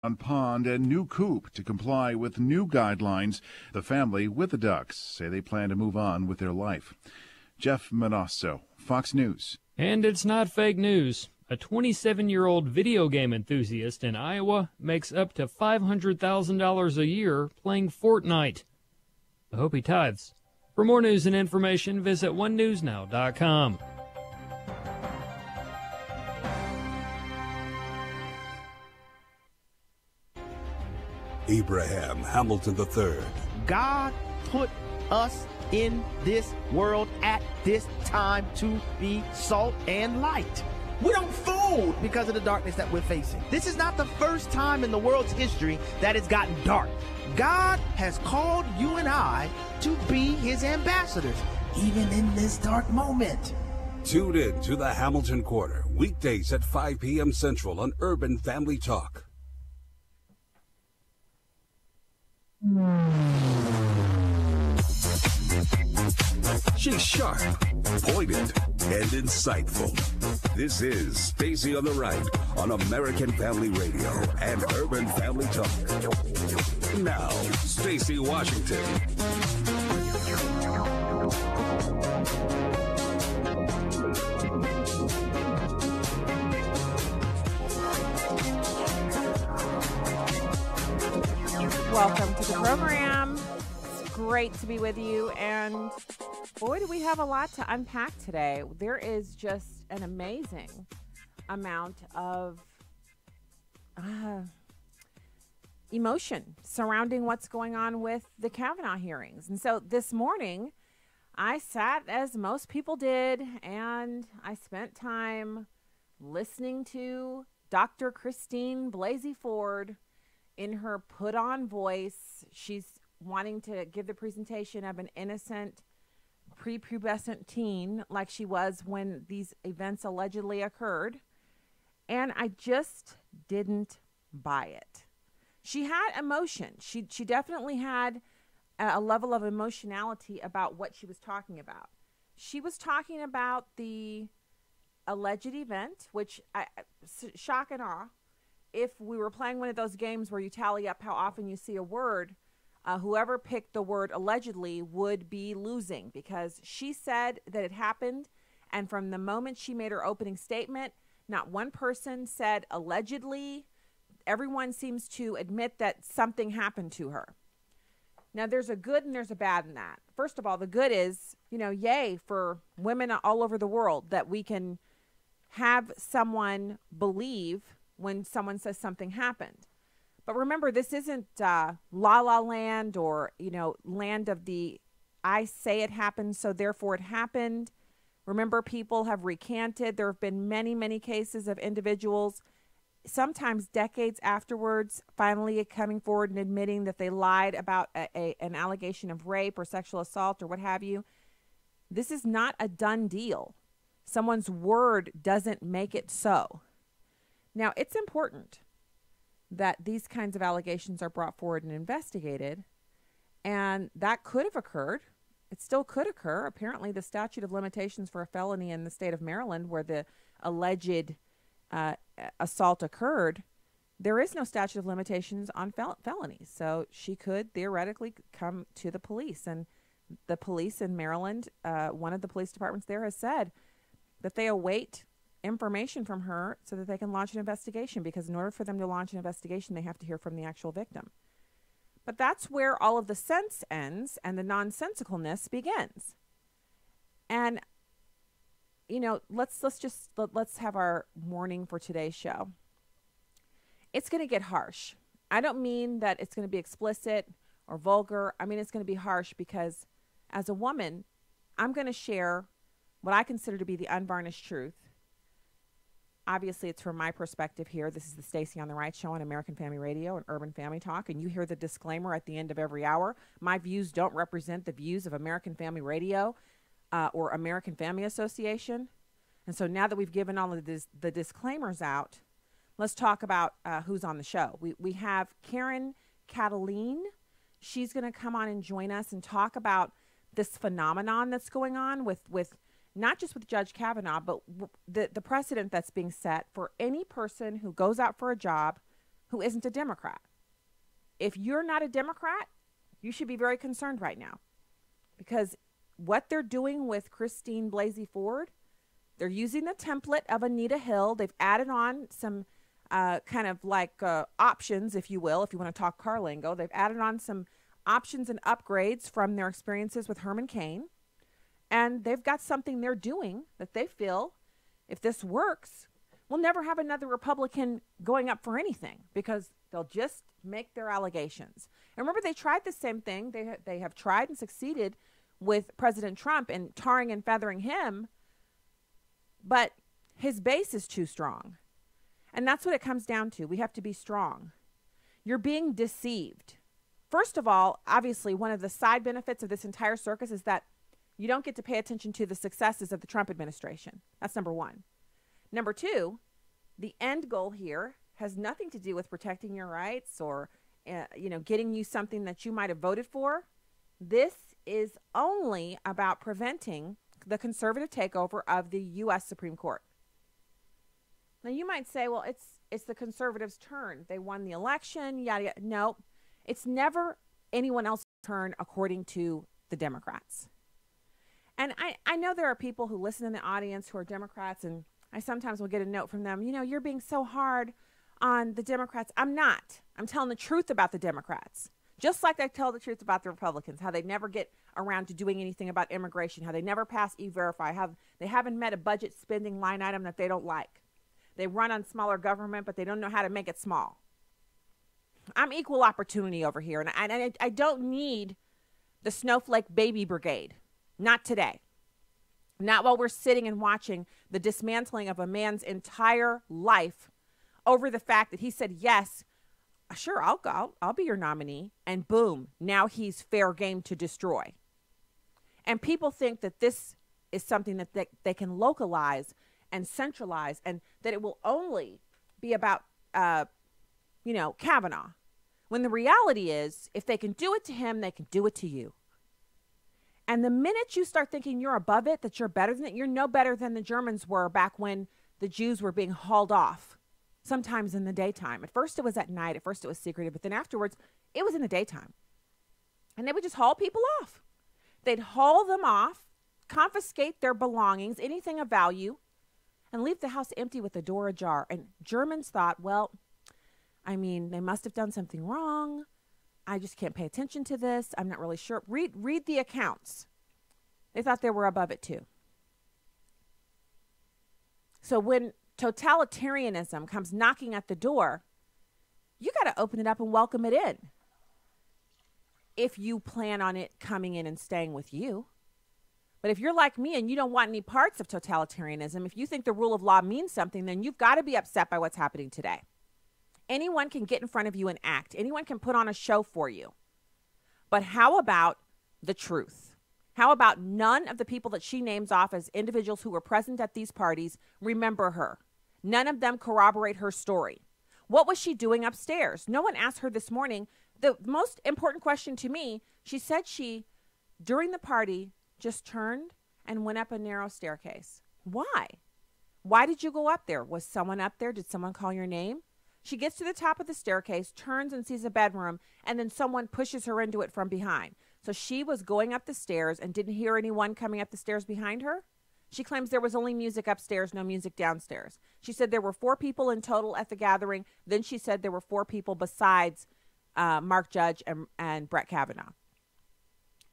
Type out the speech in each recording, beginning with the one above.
pond and new coop to comply with new guidelines. The family with the ducks say they plan to move on with their life. Jeff Manasso, Fox News. And it's not fake news. A 27-year-old video game enthusiast in Iowa makes up to $500,000 a year playing Fortnite. I hope he tithes. For more news and information, visit onenewsnow.com. Abraham Hamilton III. God put us in this world at this time to be salt and light. We don't fold because of the darkness that we're facing. This is not the first time in the world's history that it's gotten dark. God has called you and I to be his ambassadors, even in this dark moment. Tune in to the Hamilton Corner, weekdays at 5 p.m. Central on Urban Family Talk. She's sharp, pointed, and insightful. This is Stacy on the Right on American Family Radio and Urban Family Talk. Now, Stacy Washington. Welcome to the program. It's great to be with you, and boy, do we have a lot to unpack today. There is just an amazing amount of emotion surrounding what's going on with the Kavanaugh hearings. And so this morning, I sat, as most people did, and I spent time listening to Dr. Christine Blasey Ford in her put-on voice. She's wanting to give the presentation of an innocent, prepubescent teen like she was when these events allegedly occurred. And I just didn't buy it. She had emotion. She definitely had a level of emotionality about what she was talking about. She was talking about the alleged event, which, shock and awe, if we were playing one of those games where you tally up how often you see a word, whoever picked the word allegedly would be losing, because she said that it happened. And from the moment she made her opening statement, not one person said allegedly. Everyone seems to admit that something happened to her. Now, there's a good and there's a bad in that. First of all, the good is, yay for women all over the world that we can have someone believe when someone says something happened. But remember, this isn't La La Land or, land of the I say it happened, so therefore it happened. Remember, people have recanted. There have been many, many cases of individuals, sometimes decades afterwards, finally coming forward and admitting that they lied about an allegation of rape or sexual assault or what have you. This is not a done deal. Someone's word doesn't make it so. Now, it's important that these kinds of allegations are brought forward and investigated, and that could have occurred. It still could occur. Apparently, the statute of limitations for a felony in the state of Maryland, where the alleged assault occurred, there is no statute of limitations on felonies. So she could theoretically come to the police, and the police in Maryland, one of the police departments there has said that they await information from her so that they can launch an investigation, because in order for them to launch an investigation, they have to hear from the actual victim. But that's where all of the sense ends and the nonsensicalness begins. And, let's have our warning for today's show. It's going to get harsh. I don't mean that it's going to be explicit or vulgar. I mean, it's going to be harsh because as a woman, I'm going to share what I consider to be the unvarnished truth. Obviously, it's from my perspective here. This is the Stacy on the Right show on American Family Radio and Urban Family Talk, and you hear the disclaimer at the end of every hour. My views don't represent the views of American Family Radio or American Family Association. And so now that we've given all of the disclaimers out, let's talk about who's on the show. We have Kataline. She's going to come on and join us and talk about this phenomenon that's going on with not just with Judge Kavanaugh, but the precedent that's being set for any person who goes out for a job, who isn't a Democrat. If you're not a Democrat, you should be very concerned right now, because what they're doing with Christine Blasey Ford, they're using the template of Anita Hill. They've added on some kind of like options, if you will, if you want to talk car lingo. They've added on some options and upgrades from their experiences with Herman Cain. And they've got something they're doing that they feel, if this works, we'll never have another Republican going up for anything, because they'll just make their allegations. And remember, they tried the same thing. They have tried and succeeded with President Trump in tarring and feathering him, but his base is too strong. And that's what it comes down to. We have to be strong. You're being deceived. First of all, obviously, one of the side benefits of this entire circus is that you don't get to pay attention to the successes of the Trump administration. That's number one. Number two, the end goal here has nothing to do with protecting your rights or, getting you something that you might have voted for. This is only about preventing the conservative takeover of the U.S. Supreme Court. Now, you might say, well, it's the conservatives' turn. They won the election, yada, yada. No, it's never anyone else's turn according to the Democrats. And I know there are people who listen in the audience who are Democrats, and I sometimes will get a note from them, you're being so hard on the Democrats. I'm not. I'm telling the truth about the Democrats. Just like I tell the truth about the Republicans, how they never get around to doing anything about immigration, how they never pass E-Verify, how they haven't met a budget spending line item that they don't like. They run on smaller government, but they don't know how to make it small. I'm equal opportunity over here, and I don't need the snowflake baby brigade. Not today. Not while we're sitting and watching the dismantling of a man's entire life over the fact that he said, yes, sure, I'll be your nominee. And boom, now he's fair game to destroy. And people think that this is something that they can localize and centralize, and that it will only be about, Kavanaugh. When the reality is, if they can do it to him, they can do it to you. And the minute you start thinking you're above it, that you're better than it, you're no better than the Germans were back when the Jews were being hauled off, sometimes in the daytime. At first it was at night. At first it was secretive. But then afterwards, it was in the daytime. And they would just haul people off. They'd haul them off, confiscate their belongings, anything of value, and leave the house empty with the door ajar. And Germans thought, they must have done something wrong. I just can't pay attention to this. I'm not really sure. Read the accounts. They thought they were above it too. So when totalitarianism comes knocking at the door, you got to open it up and welcome it in. If you plan on it coming in and staying with you. But if you're like me and you don't want any parts of totalitarianism, if you think the rule of law means something, then you've got to be upset by what's happening today. Anyone can get in front of you and act. Anyone can put on a show for you. But how about the truth? How about none of the people that she names off as individuals who were present at these parties remember her? None of them corroborate her story. What was she doing upstairs? No one asked her this morning. The most important question to me, she said she, during the party, just turned and went up a narrow staircase. Why? Why did you go up there? Was someone up there? Did someone call your name? She gets to the top of the staircase, turns and sees a bedroom, and then someone pushes her into it from behind. So she was going up the stairs and didn't hear anyone coming up the stairs behind her. She claims there was only music upstairs, no music downstairs. She said there were 4 people in total at the gathering. Then she said there were 4 people besides Mark Judge and Brett Kavanaugh.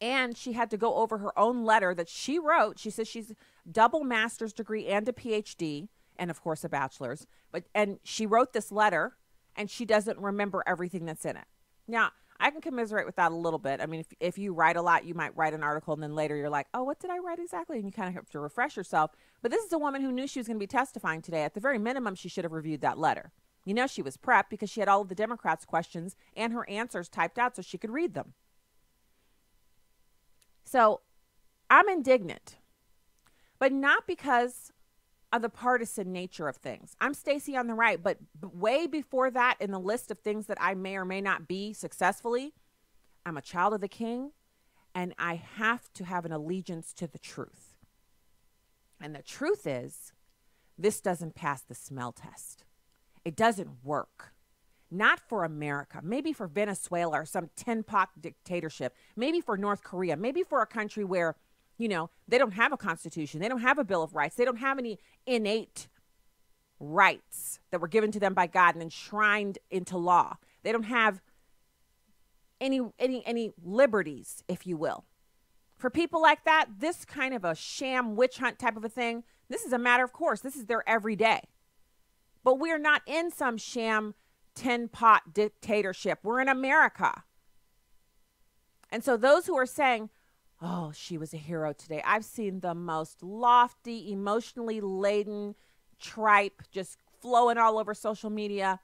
And she had to go over her own letter that she wrote. She says she's double master's degree and a PhD. And of course a bachelor's, and she wrote this letter and she doesn't remember everything that's in it. Now, I can commiserate with that a little bit. I mean, if you write a lot, you might write an article and then later you're like, oh, what did I write exactly? And you kind of have to refresh yourself. But this is a woman who knew she was going to be testifying today. At the very minimum, she should have reviewed that letter. She was prepped because she had all of the Democrats' questions and her answers typed out so she could read them. So I'm indignant, but not because of the partisan nature of things. I'm Stacey on the right, but way before that in the list of things that I may or may not be successfully, I'm a child of the king, and I have to have an allegiance to the truth. And the truth is, this doesn't pass the smell test. It doesn't work. not for America, maybe for Venezuela or some tin pot dictatorship, maybe for North Korea, maybe for a country where, they don't have a constitution, they don't have a Bill of Rights, they don't have any innate rights that were given to them by God and enshrined into law. They don't have any liberties, if you will. For people like that, this kind of a sham witch hunt type of a thing, this is a matter of course. This is their everyday. But we're not in some sham tin pot dictatorship. We're in America. And so those who are saying, oh, she was a hero today. I've seen the most lofty, emotionally laden tripe just flowing all over social media.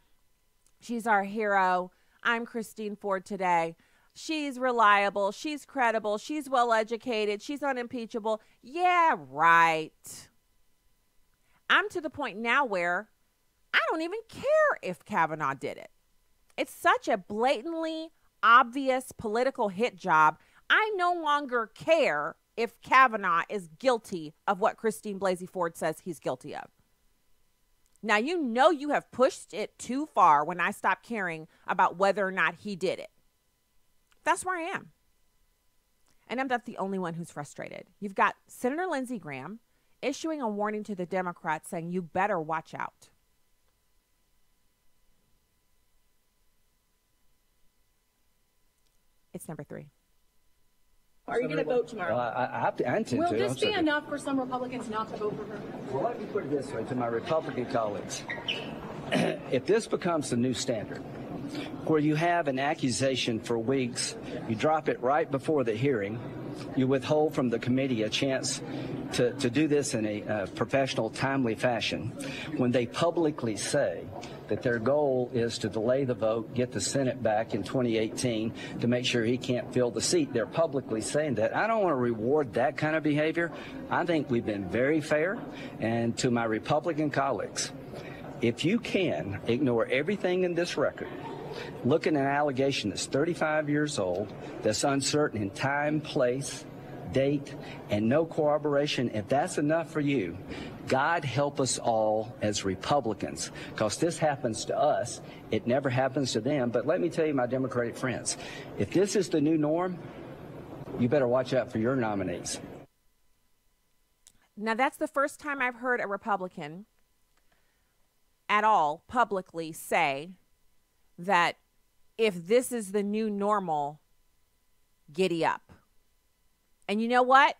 She's our hero. I'm Christine Ford today. She's reliable. She's credible. She's well-educated. She's unimpeachable. Yeah, right. I'm to the point now where I don't even care if Kavanaugh did it. It's such a blatantly obvious political hit job. I no longer care if Kavanaugh is guilty of what Christine Blasey Ford says he's guilty of. Now, you have pushed it too far when I stop caring about whether or not he did it. That's where I am. And I'm not the only one who's frustrated. You've got Senator Lindsey Graham issuing a warning to the Democrats saying, you better watch out. It's number 3. Are you going to vote tomorrow? I intend to. Will this be enough for some Republicans not to vote for her? Well, let me put it this way to my Republican colleagues. If this becomes the new standard, where you have an accusation for weeks, you drop it right before the hearing, you withhold from the committee a chance to do this in a professional, timely fashion, when they publicly say that their goal is to delay the vote, get the Senate back in 2018 to make sure he can't fill the seat. They're publicly saying that. I don't want to reward that kind of behavior. I think we've been very fair. And to my Republican colleagues, if you can ignore everything in this record, look at an allegation that's 35 years old, that's uncertain in time, place, date, and no corroboration, if that's enough for you, God help us all as Republicans, because this happens to us. It never happens to them. But let me tell you, my Democratic friends, if this is the new norm, you better watch out for your nominees. Now, that's the first time I've heard a Republican at all publicly say that if this is the new normal, giddy up. And you know what?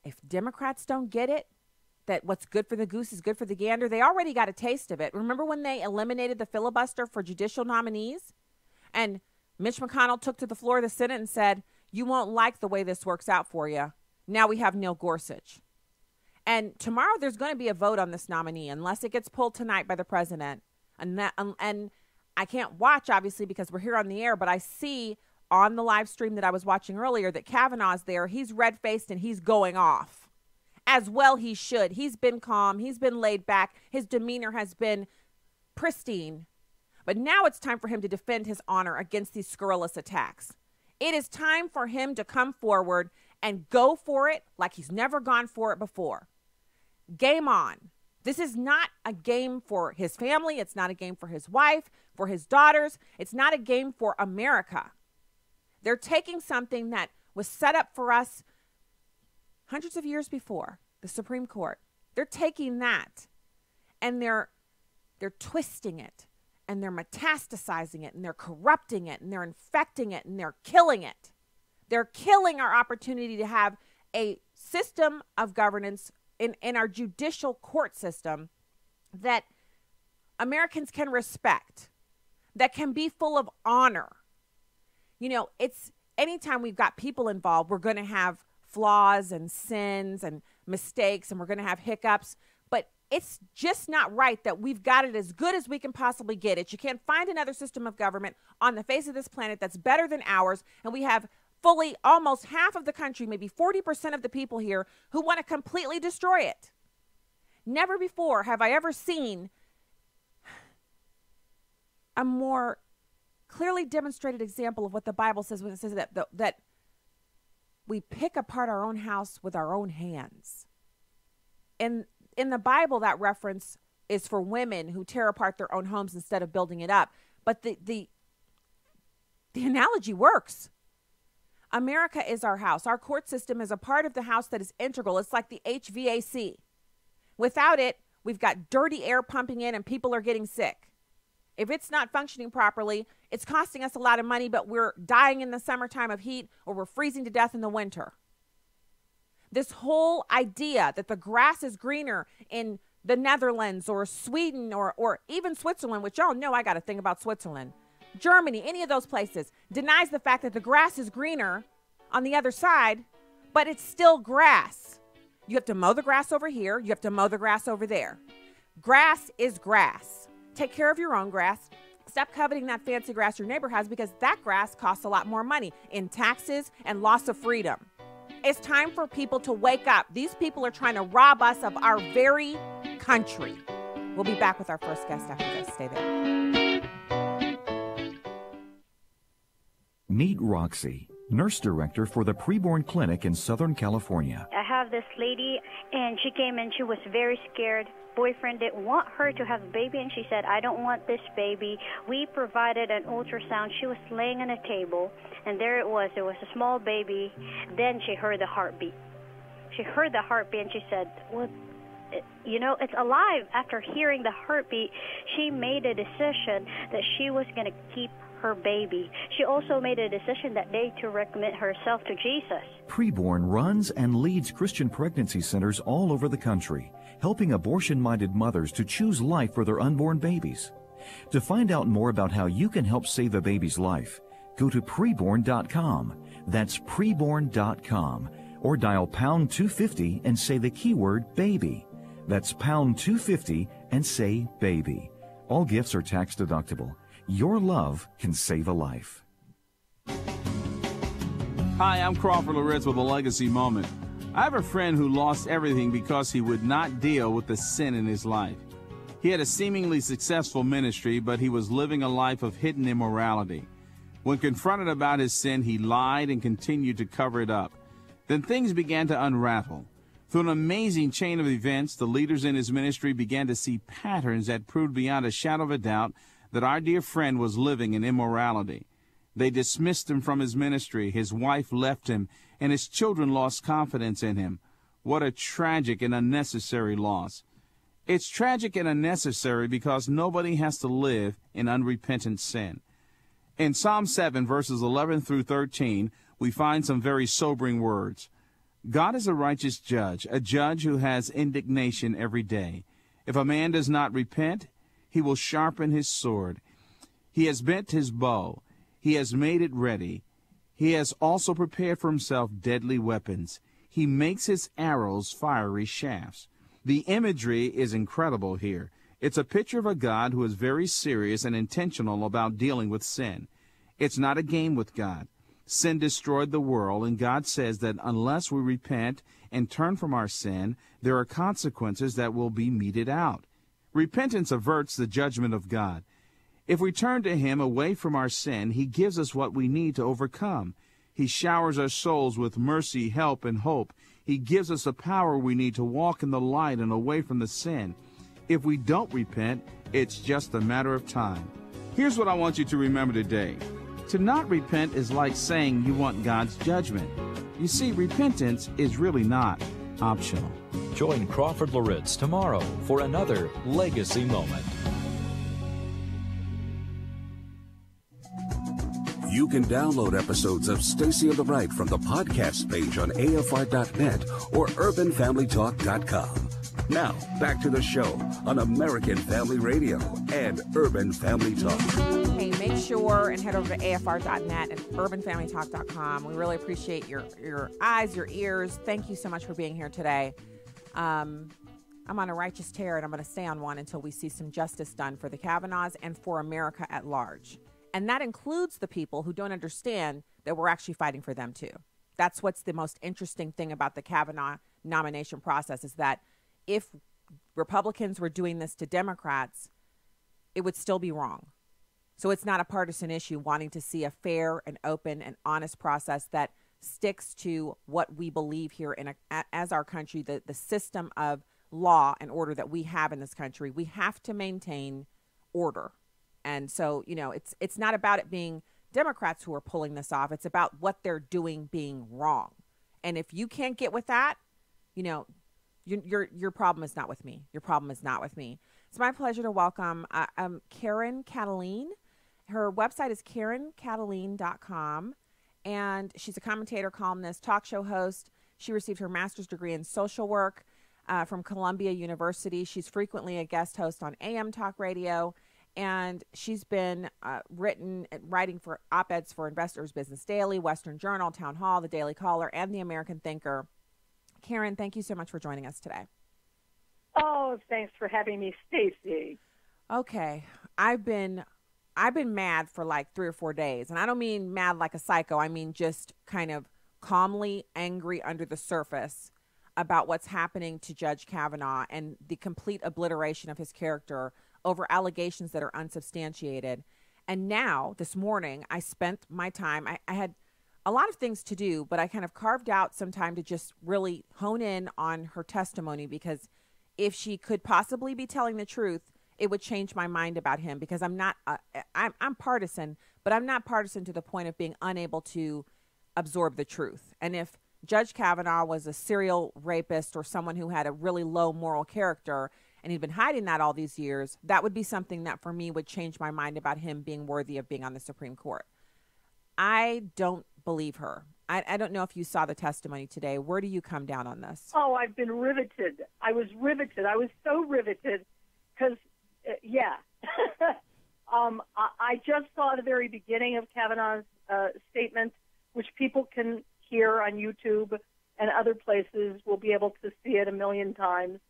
If Democrats don't get it, that what's good for the goose is good for the gander, they already got a taste of it. Remember when they eliminated the filibuster for judicial nominees? And Mitch McConnell took to the floor of the Senate and said, you won't like the way this works out for you. Now we have Neil Gorsuch. And tomorrow there's going to be a vote on this nominee unless it gets pulled tonight by the president. And I can't watch, obviously, because we're here on the air, but I see on the live stream that I was watching earlier that Kavanaugh's there. He's red-faced and he's going off. As well he should. He's been calm. He's been laid back. His demeanor has been pristine. But now it's time for him to defend his honor against these scurrilous attacks. It is time for him to come forward and go for it like he's never gone for it before. Game on. This is not a game for his family. It's not a game for his wife, for his daughters. It's not a game for America. They're taking something that was set up for us hundreds of years before, the Supreme Court. They're taking that and they're twisting it and they're metastasizing it and they're corrupting it and they're infecting it and they're killing it. They're killing our opportunity to have a system of governance in our judicial court system that Americans can respect, that can be full of honor. You know, it's anytime we've got people involved, we're going to have flaws and sins and mistakes, and we're going to have hiccups, but it's just not right that we've got it as good as we can possibly get it. You can't find another system of government on the face of this planet that's better than ours, and we have fully almost half of the country, maybe 40% of the people here who want to completely destroy it. Never before have I ever seen a more clearly demonstrated example of what the Bible says when it says that we pick apart our own house with our own hands. In the Bible, that reference is for women who tear apart their own homes instead of building it up. But the analogy works. America is our house. Our court system is a part of the house that is integral. It's like the HVAC. Without it, we've got dirty air pumping in and people are getting sick. If it's not functioning properly, it's costing us a lot of money, but we're dying in the summertime of heat or we're freezing to death in the winter. This whole idea that the grass is greener in the Netherlands or Sweden or even Switzerland, which y'all know I got a thing about Switzerland, Germany, any of those places, denies the fact that the grass is greener on the other side, but it's still grass. You have to mow the grass over here. You have to mow the grass over there. Grass is grass. Take care of your own grass. Stop coveting that fancy grass your neighbor has, because that grass costs a lot more money in taxes and loss of freedom. It's time for people to wake up. These people are trying to rob us of our very country. We'll be back with our first guest after this. Stay there. Meet Roxy, nurse director for the preborn clinic in Southern California. I have this lady, and she came in. She was very scared. Boyfriend didn't want her to have a baby, and she said, I don't want this baby. We provided an ultrasound. She was laying on a table, and there it was. It was a small baby. Then she heard the heartbeat. She heard the heartbeat, and she said, well, you know, it's alive. After hearing the heartbeat, she made a decision that she was going to keep her baby. She also made a decision that day to recommit herself to Jesus. Preborn runs and leads Christian pregnancy centers all over the country, helping abortion-minded mothers to choose life for their unborn babies. To find out more about how you can help save a baby's life, go to preborn.com. That's preborn.com. Or dial pound 250 and say the keyword baby. That's pound 250 and say baby. All gifts are tax deductible. Your love can save a life. Hi, I'm Crawford Loritz with a legacy moment. I have a friend who lost everything because he would not deal with the sin in his life. He had a seemingly successful ministry, but he was living a life of hidden immorality. When confronted about his sin, he lied and continued to cover it up. Then things began to unravel. Through an amazing chain of events, the leaders in his ministry began to see patterns that proved beyond a shadow of a doubt that our dear friend was living in immorality. They dismissed him from his ministry. His wife left him, and his children lost confidence in him. What a tragic and unnecessary loss. It's tragic and unnecessary because nobody has to live in unrepentant sin. In Psalm 7, verses 11 through 13, we find some very sobering words. God is a righteous judge, a judge who has indignation every day. If a man does not repent, he will sharpen his sword. He has bent his bow. He has made it ready. He has also prepared for himself deadly weapons. He makes his arrows fiery shafts. The imagery is incredible here. It's a picture of a God who is very serious and intentional about dealing with sin. It's not a game with God. Sin destroyed the world, and God says that unless we repent and turn from our sin, there are consequences that will be meted out. Repentance averts the judgment of God. If we turn to Him away from our sin, He gives us what we need to overcome. He showers our souls with mercy, help, and hope. He gives us the power we need to walk in the light and away from the sin. If we don't repent, it's just a matter of time. Here's what I want you to remember today. To not repent is like saying you want God's judgment. You see, repentance is really not optional. Join Crawford Loritz tomorrow for another Legacy Moment. You can download episodes of Stacy on the Right from the podcast page on AFR.net or UrbanFamilyTalk.com. Now, back to the show on American Family Radio and Urban Family Talk. Hey, make sure and head over to AFR.net and UrbanFamilyTalk.com. We really appreciate your eyes, your ears. Thank you so much for being here today. I'm on a righteous tear, and I'm going to stay on one until we see some justice done for the Kavanaughs and for America at large. And that includes the people who don't understand that we're actually fighting for them, too. That's what's the most interesting thing about the Kavanaugh nomination process, is that if Republicans were doing this to Democrats, it would still be wrong. So it's not a partisan issue wanting to see a fair and open and honest process that sticks to what we believe here as our country, the system of law and order that we have in this country. We have to maintain order. And so, it's not about it being Democrats who are pulling this off. It's about what they're doing being wrong. And if you can't get with that, your problem is not with me. Your problem is not with me. It's my pleasure to welcome Karen Kataline. Her website is KarenKataline.com, and she's a commentator, columnist, talk show host. She received her master's degree in social work from Columbia University. She's frequently a guest host on AM Talk Radio, and she's been writing for op-eds for Investors Business Daily, Western Journal, Town Hall, The Daily Caller, and The American Thinker. Karen, thank you so much for joining us today. Oh, thanks for having me, Stacey. Okay, I've been mad for like 3 or 4 days, and I don't mean mad like a psycho. I mean just kind of calmly angry under the surface about what's happening to Judge Kavanaugh and the complete obliteration of his character over allegations that are unsubstantiated. And now, this morning, I spent my time. I had a lot of things to do, but I kind of carved out some time to just really hone in on her testimony, because if she could possibly be telling the truth, it would change my mind about him, because I'm partisan, but I'm not partisan to the point of being unable to absorb the truth. And if Judge Kavanaugh was a serial rapist or someone who had a really low moral character and he'd been hiding that all these years, that would be something that for me would change my mind about him being worthy of being on the Supreme Court. I don't believe her. I don't know if you saw the testimony today. Where do you come down on this? Oh, I've been riveted. I was riveted. I was so riveted because, yeah. I just saw the very beginning of Kavanaugh's statement, which people can hear on YouTube and other places. We'll be able to see it 1,000,000 times.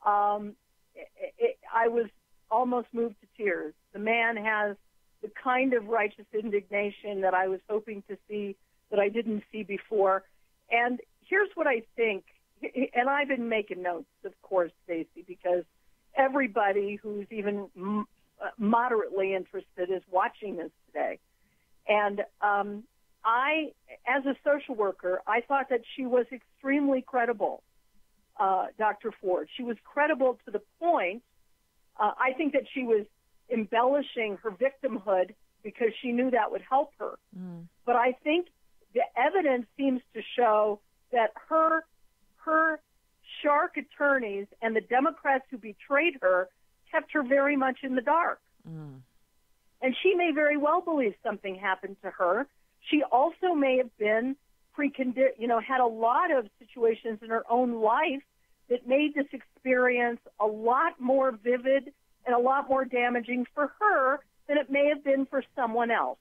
I was almost moved to tears. The man has the kind of righteous indignation that I was hoping to see that I didn't see before. And here's what I think, and I've been making notes, of course, Stacey, because everybody who's even moderately interested is watching this today. And I, as a social worker, I thought that she was extremely credible, Dr. Ford. She was credible to the point, I think that she was embellishing her victimhood because she knew that would help her. But I think the evidence seems to show that her shark attorneys and the Democrats who betrayed her kept her very much in the dark. And she may very well believe something happened to her. She also may have been had a lot of situations in her own life that made this experience a lot more vivid and a lot more damaging for her than it may have been for someone else.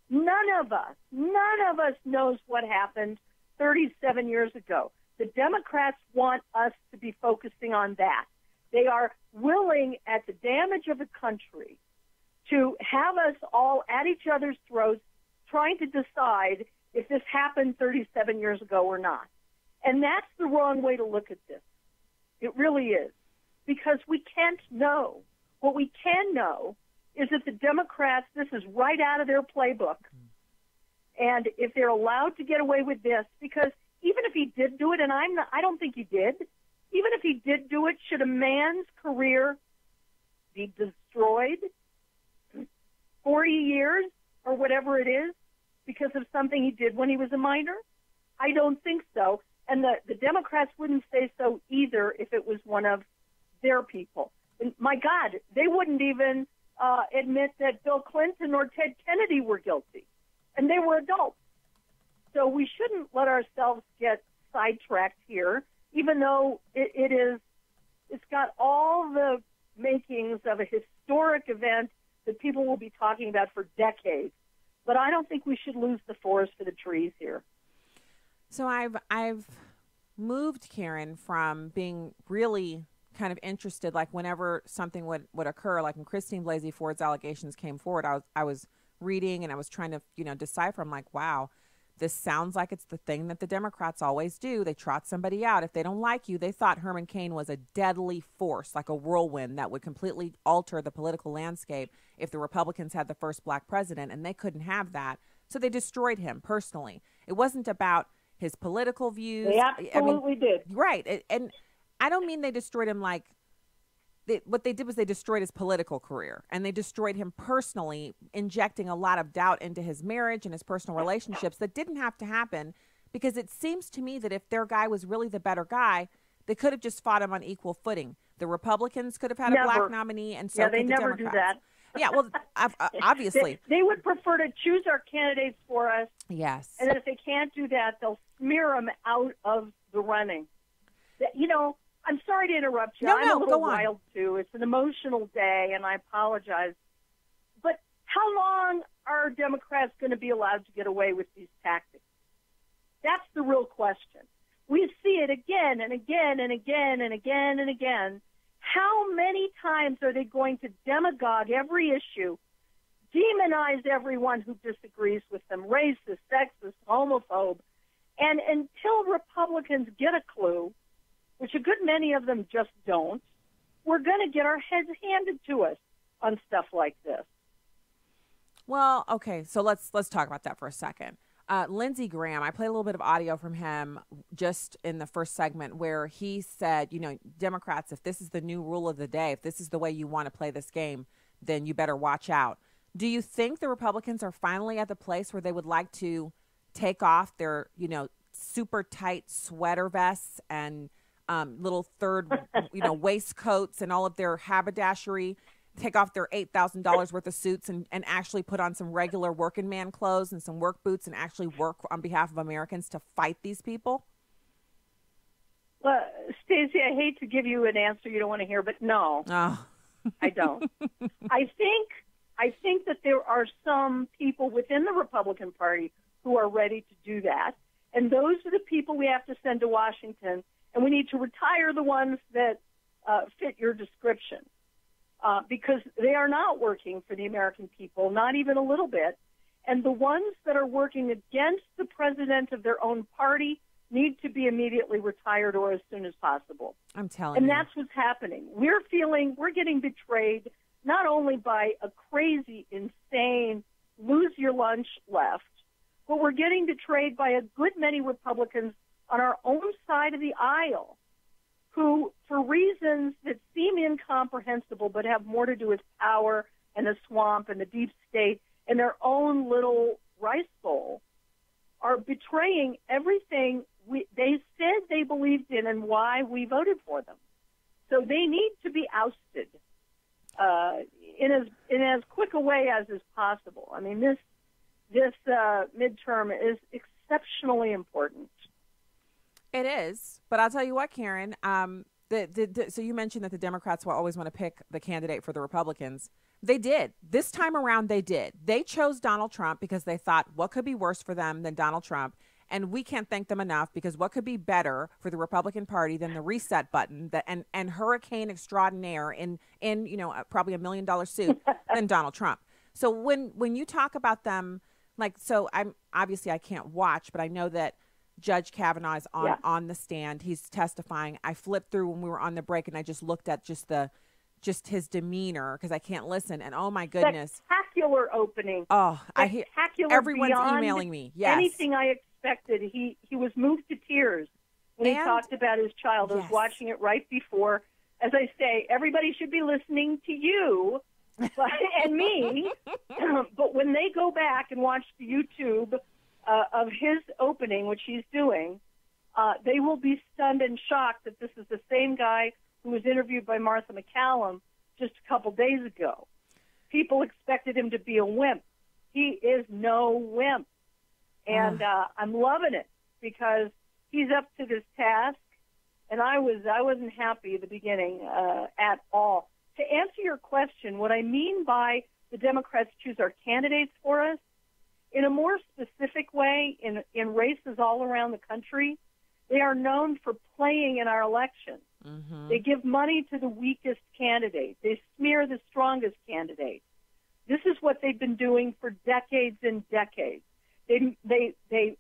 None of us knows what happened 37 years ago. The Democrats want us to be focusing on that. They are willing, at the damage of the country, to have us all at each other's throats trying to decide if this happened 37 years ago or not. And that's the wrong way to look at this. It really is. Because we can't know. What we can know is that the Democrats, this is right out of their playbook. And if they're allowed to get away with this, because even if he did do it, and I don't think he did, even if he did do it, should a man's career be destroyed 40 years or whatever it is because of something he did when he was a minor? I don't think so. And the Democrats wouldn't say so either if it was one of their people. And my God, they wouldn't even admit that Bill Clinton or Ted Kennedy were guilty. And they were adults. So we shouldn't let ourselves get sidetracked here, even though it's got all the makings of a historic event that people will be talking about for decades. But I don't think we should lose the forest for the trees here. So I've moved, Karen, from being really kind of interested, like whenever something would occur, like when Christine Blasey Ford's allegations came forward, I was reading and I was trying to, decipher. I'm like, wow, this sounds like it's the thing that the Democrats always do. They trot somebody out. If they don't like you, they thought Herman Cain was a deadly force, like a whirlwind that would completely alter the political landscape if the Republicans had the first black president, and they couldn't have that. So they destroyed him personally. It wasn't about his political views. They absolutely did. Right. And I don't mean they destroyed him like what they did was they destroyed his political career, and they destroyed him personally, injecting a lot of doubt into his marriage and his personal relationships that didn't have to happen, because it seems to me that if their guy was really the better guy, they could have just fought him on equal footing. The Republicans could have had a black nominee, and so they could the never Democrats. do that. Yeah, well, obviously. They would prefer to choose our candidates for us. Yes. And if they can't do that, they'll smear them out of the running. You know, I'm sorry to interrupt you. I'm a little wild, too. It's an emotional day, and I apologize. But how long are Democrats going to be allowed to get away with these tactics? That's the real question. We see it again and again and again and again and again. How many times are they going to demagogue every issue, demonize everyone who disagrees with them, racist, sexist, homophobe, and until Republicans get a clue, which a good many of them just don't, we're going to get our heads handed to us on stuff like this. Well, okay, so let's talk about that for a second. Lindsey Graham, I played a little bit of audio from him just in the first segment where he said, you know, Democrats, if this is the new rule of the day, if this is the way you want to play this game, then you better watch out. Do you think the Republicans are finally at the place where they would like to take off their, you know, super tight sweater vests and little third, you know, waistcoats and all of their haberdashery, take off their $8,000 worth of suits and actually put on some regular working man clothes and some work boots and actually work on behalf of Americans to fight these people? Well, Stacey, I hate to give you an answer you don't want to hear, but no, I don't. I think that there are some people within the Republican Party who are ready to do that, and those are the people we have to send to Washington, and we need to retire the ones that fit your description. Because they are not working for the American people, not even a little bit. And the ones that are working against the president of their own party need to be immediately retired or as soon as possible. I'm telling you. And that's what's happening. We're getting betrayed not only by a crazy, insane, lose your lunch left, but we're getting betrayed by a good many Republicans on our own side of the aisle who, for reasons that seem incomprehensible but have more to do with power and the swamp and the deep state and their own little rice bowl, are betraying everything they said they believed in and why we voted for them. So they need to be ousted in as quick a way as is possible. I mean, this midterm is exceptionally important. It is, but I'll tell you what, Karen. So you mentioned that the Democrats will always want to pick the candidate for the Republicans. They did. This time around, they did. They chose Donald Trump because they thought, what could be worse for them than Donald Trump? And we can't thank them enough, because what could be better for the Republican Party than the reset button and hurricane extraordinaire in probably $1 million suit than Donald Trump. So when you talk about them, I can't watch, but I know that Judge Kavanaugh is on the stand. He's testifying. I flipped through when we were on the break, and I just looked at just his demeanor because I can't listen. And oh my goodness, spectacular opening. Oh, I hear everyone's beyond emailing me. Yes, anything I expected. He was moved to tears when he talked about his child. I was watching it right before. As I say, everybody should be listening to you and me. But when they go back and watch the YouTube of his opening, which he's doing, they will be stunned and shocked that this is the same guy who was interviewed by Martha McCallum just a couple days ago. People expected him to be a wimp. He is no wimp. And I'm loving it because he's up to this task, and I wasn't happy at the beginning at all. To answer your question, what I mean by the Democrats choose our candidates for us, in a more specific way, in races all around the country, they are known for playing in our elections. Mm-hmm. They give money to the weakest candidate. They smear the strongest candidate. This is what they've been doing for decades and decades. They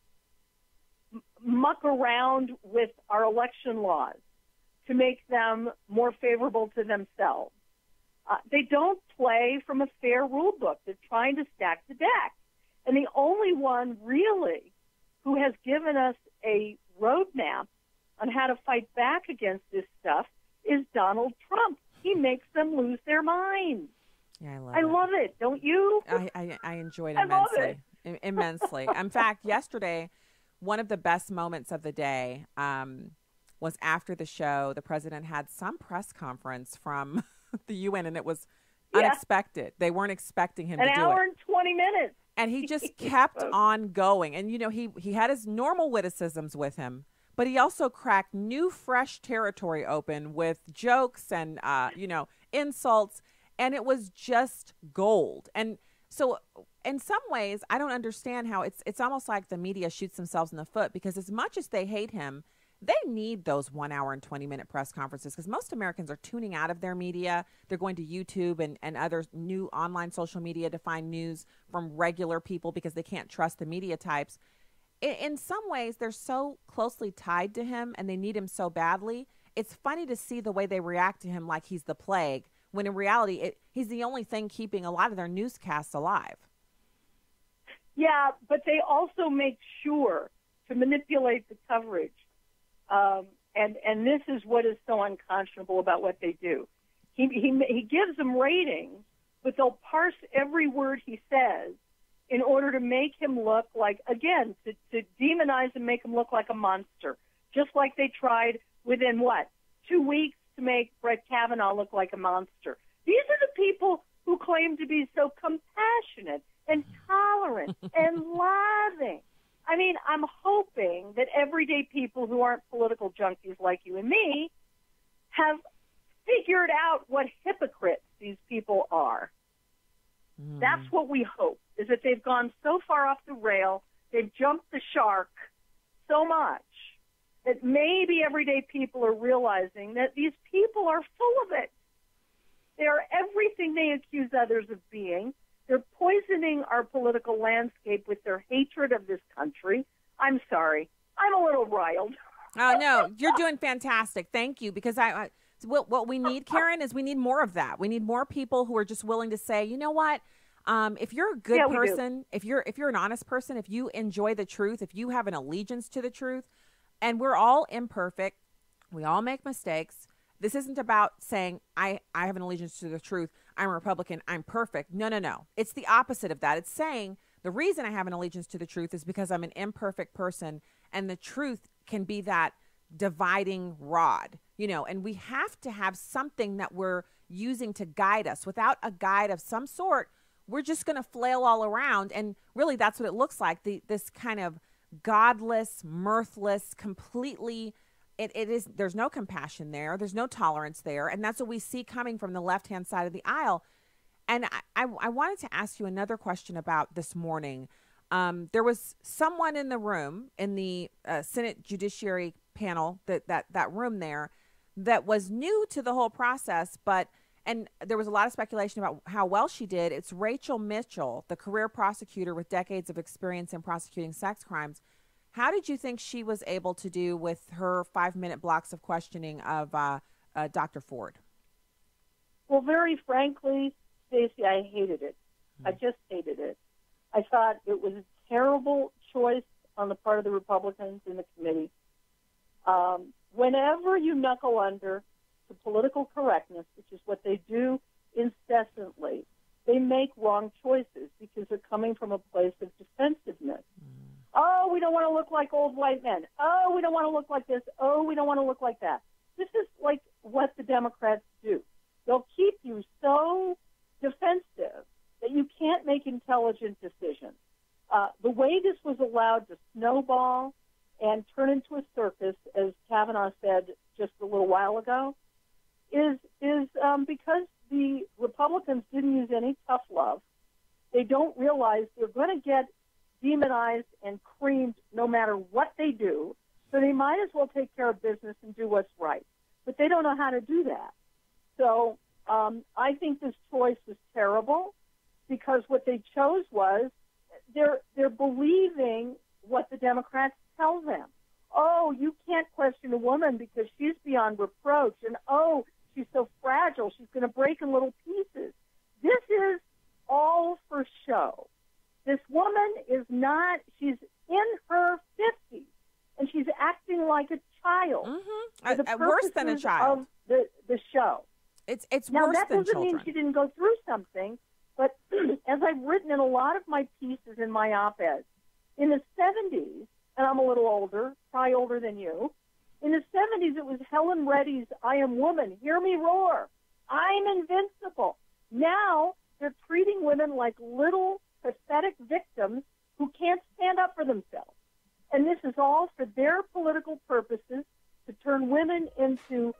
muck around with our election laws to make them more favorable to themselves. They don't play from a fair rule book. They're trying to stack the deck. And the only one really who has given us a roadmap on how to fight back against this stuff is Donald Trump. He makes them lose their minds. Yeah, I love it. Don't you? I enjoyed it I love immensely. Immensely. In fact, yesterday, one of the best moments of the day was after the show. The president had some press conference from the UN, and it was unexpected. They weren't expecting him to do it. An hour and 20 minutes. And he just kept on going. And, you know, he had his normal witticisms with him, but he also cracked new, fresh territory open with jokes and, insults. And it was just gold. And so in some ways, I don't understand how it's almost like the media shoots themselves in the foot, because as much as they hate him, they need those 1 hour and 20-minute press conferences, because most Americans are tuning out of their media. They're going to YouTube and other new online social media to find news from regular people because they can't trust the media types. In some ways, they're so closely tied to him and they need him so badly. It's funny to see the way they react to him like he's the plague, when in reality, he's the only thing keeping a lot of their newscasts alive. Yeah, but they also make sure to manipulate the coverage. And this is what is so unconscionable about what they do. He gives them ratings, but they'll parse every word he says in order to make him look like, again, to demonize and make him look like a monster, just like they tried within, 2 weeks to make Brett Kavanaugh look like a monster. These are the people who claim to be so compassionate and tolerant and loving. I mean, I'm hoping that everyday people who aren't political junkies like you and me have figured out what hypocrites these people are. That's what we hope, is that they've gone so far off the rail, they've jumped the shark so much that maybe everyday people are realizing that these people are full of it. They are everything they accuse others of being. They're poisoning our political landscape with their hatred of this country. I'm sorry. I'm a little riled. Oh, no, you're doing fantastic. Thank you. Because what we need, Karen, is we need more of that. We need more people who are just willing to say, you know what? If you're a good person, if you're an honest person, if you enjoy the truth, if you have an allegiance to the truth, and we're all imperfect, we all make mistakes. This isn't about saying, I have an allegiance to the truth, I'm a Republican, I'm perfect. No. It's the opposite of that. It's saying the reason I have an allegiance to the truth is because I'm an imperfect person, and the truth can be that dividing rod, and we have to have something that we're using to guide us. Without a guide of some sort, we're just going to flail all around. And really, that's what it looks like. This kind of godless, mirthless, completely, it is, there's no compassion there. There's no tolerance there. And that's what we see coming from the left-hand side of the aisle. And I wanted to ask you another question about this morning. There was someone in the room, in the Senate Judiciary panel, that room there, that was new to the whole process, and there was a lot of speculation about how well she did. It's Rachel Mitchell, the career prosecutor with decades of experience in prosecuting sex crimes. How did you think she was able to do with her 5-minute blocks of questioning of Dr. Ford? Well, very frankly, Stacey, I hated it. I just hated it. I thought it was a terrible choice on the part of the Republicans in the committee. Whenever you knuckle under to political correctness, which is what they do incessantly, they make wrong choices because they're coming from a place of defensiveness. Oh, we don't want to look like old white men. Oh, we don't want to look like this. Oh, we don't want to look like that. This is like what the Democrats do. They'll keep you so defensive that you can't make intelligent decisions. The way this was allowed to snowball and turn into a circus, as Kavanaugh said just a little while ago, is because the Republicans didn't use any tough love. They don't realize they're going to get demonized and creamed no matter what they do, so they might as well take care of business and do what's right. But they don't know how to do that. So I think this choice was terrible, because what they chose was they're believing what the Democrats tell them. Oh, you can't question a woman because she's beyond reproach, and oh, she's so fragile, she's going to break in little pieces. This is all for show. This woman is not, she's in her 50s, and she's acting like a child. Worse than a child. Of the show. It's now, worse that than doesn't children. mean she didn't go through something, but as I've written in a lot of my pieces in my op-eds, in the 70s, and I'm a little older, probably older than you, in the 70s it was Helen Reddy's I Am Woman, Hear Me Roar, I'm invincible. Now they're treating women like little pathetic victims who can't stand up for themselves. And this is all for their political purposes, to turn women into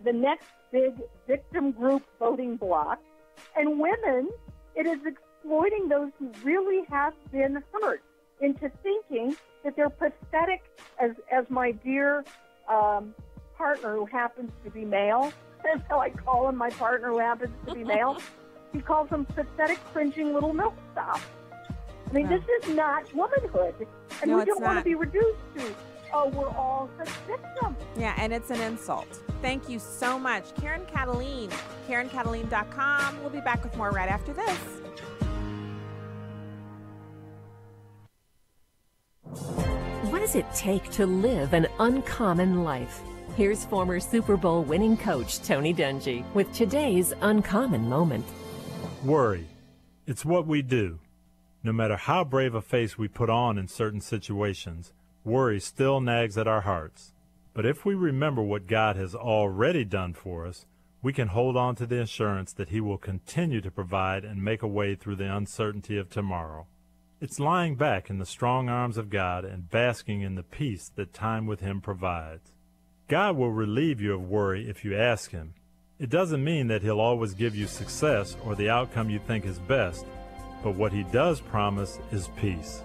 the next big victim group voting bloc. And women, it is exploiting those who really have been hurt into thinking that they're pathetic, as my dear partner who happens to be male, that's how I call him, my partner who happens to be male, he calls them pathetic, cringing little milksops. I mean, this is not womanhood. And No, we it's don't want not. to be reduced to, oh, we're all such victims. Yeah, and it's an insult. Thank you so much. Karen Kataline, KarenKataline.com. We'll be back with more right after this. What does it take to live an uncommon life? Here's former Super Bowl winning coach Tony Dungy with today's uncommon moment. Worry. It's what we do. No matter how brave a face we put on in certain situations, worry still nags at our hearts. But if we remember what God has already done for us, we can hold on to the assurance that He will continue to provide and make a way through the uncertainty of tomorrow. It's lying back in the strong arms of God and basking in the peace that time with Him provides. God will relieve you of worry if you ask Him. It doesn't mean that He'll always give you success or the outcome you think is best, but what He does promise is peace.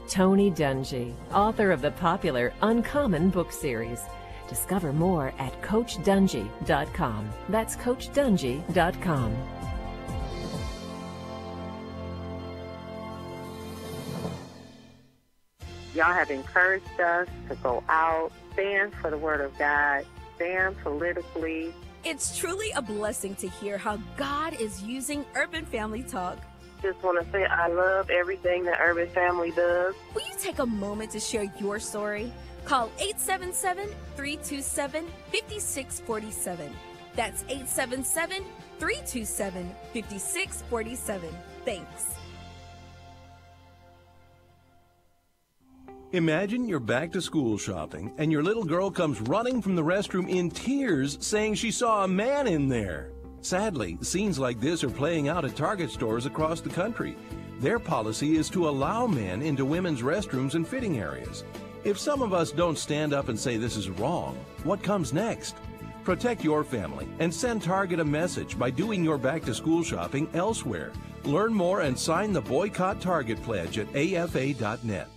Tony Dungy, author of the popular Uncommon book series. Discover more at CoachDungy.com. That's CoachDungy.com. Y'all have encouraged us to go out, stand for the Word of God, stand politically. It's truly a blessing to hear how God is using Urban Family Talk. Just want to say I love everything that Urban Family does. Will you take a moment to share your story? Call 877-327-5647. That's 877-327-5647. Thanks. Imagine you're back to school shopping and your little girl comes running from the restroom in tears saying she saw a man in there. Sadly, scenes like this are playing out at Target stores across the country. Their policy is to allow men into women's restrooms and fitting areas. If some of us don't stand up and say this is wrong, what comes next? Protect your family and send Target a message by doing your back-to-school shopping elsewhere. Learn more and sign the Boycott Target pledge at afa.net.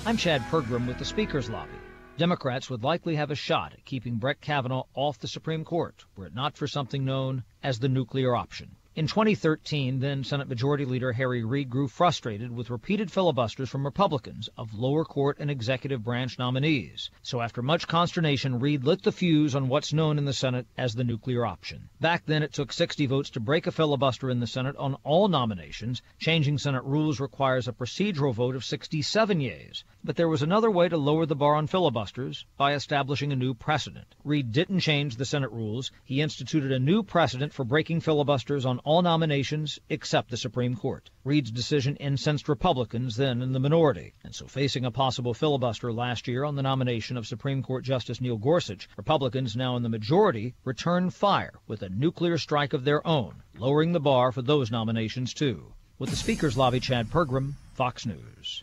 I'm Chad Pergram with the Speaker's Lobby. Democrats would likely have a shot at keeping Brett Kavanaugh off the Supreme Court were it not for something known as the nuclear option. In 2013, then Senate Majority Leader Harry Reid grew frustrated with repeated filibusters from Republicans of lower court and executive branch nominees. So after much consternation, Reid lit the fuse on what's known in the Senate as the nuclear option. Back then, it took 60 votes to break a filibuster in the Senate on all nominations. Changing Senate rules requires a procedural vote of 67 yeas. But there was another way to lower the bar on filibusters by establishing a new precedent. Reid didn't change the Senate rules. He instituted a new precedent for breaking filibusters on all nominations except the Supreme Court. Reid's decision incensed Republicans, then in the minority. And so facing a possible filibuster last year on the nomination of Supreme Court Justice Neil Gorsuch, Republicans now in the majority returned fire with a nuclear strike of their own, lowering the bar for those nominations too. With the Speaker's Lobby, Chad Pergram, Fox News.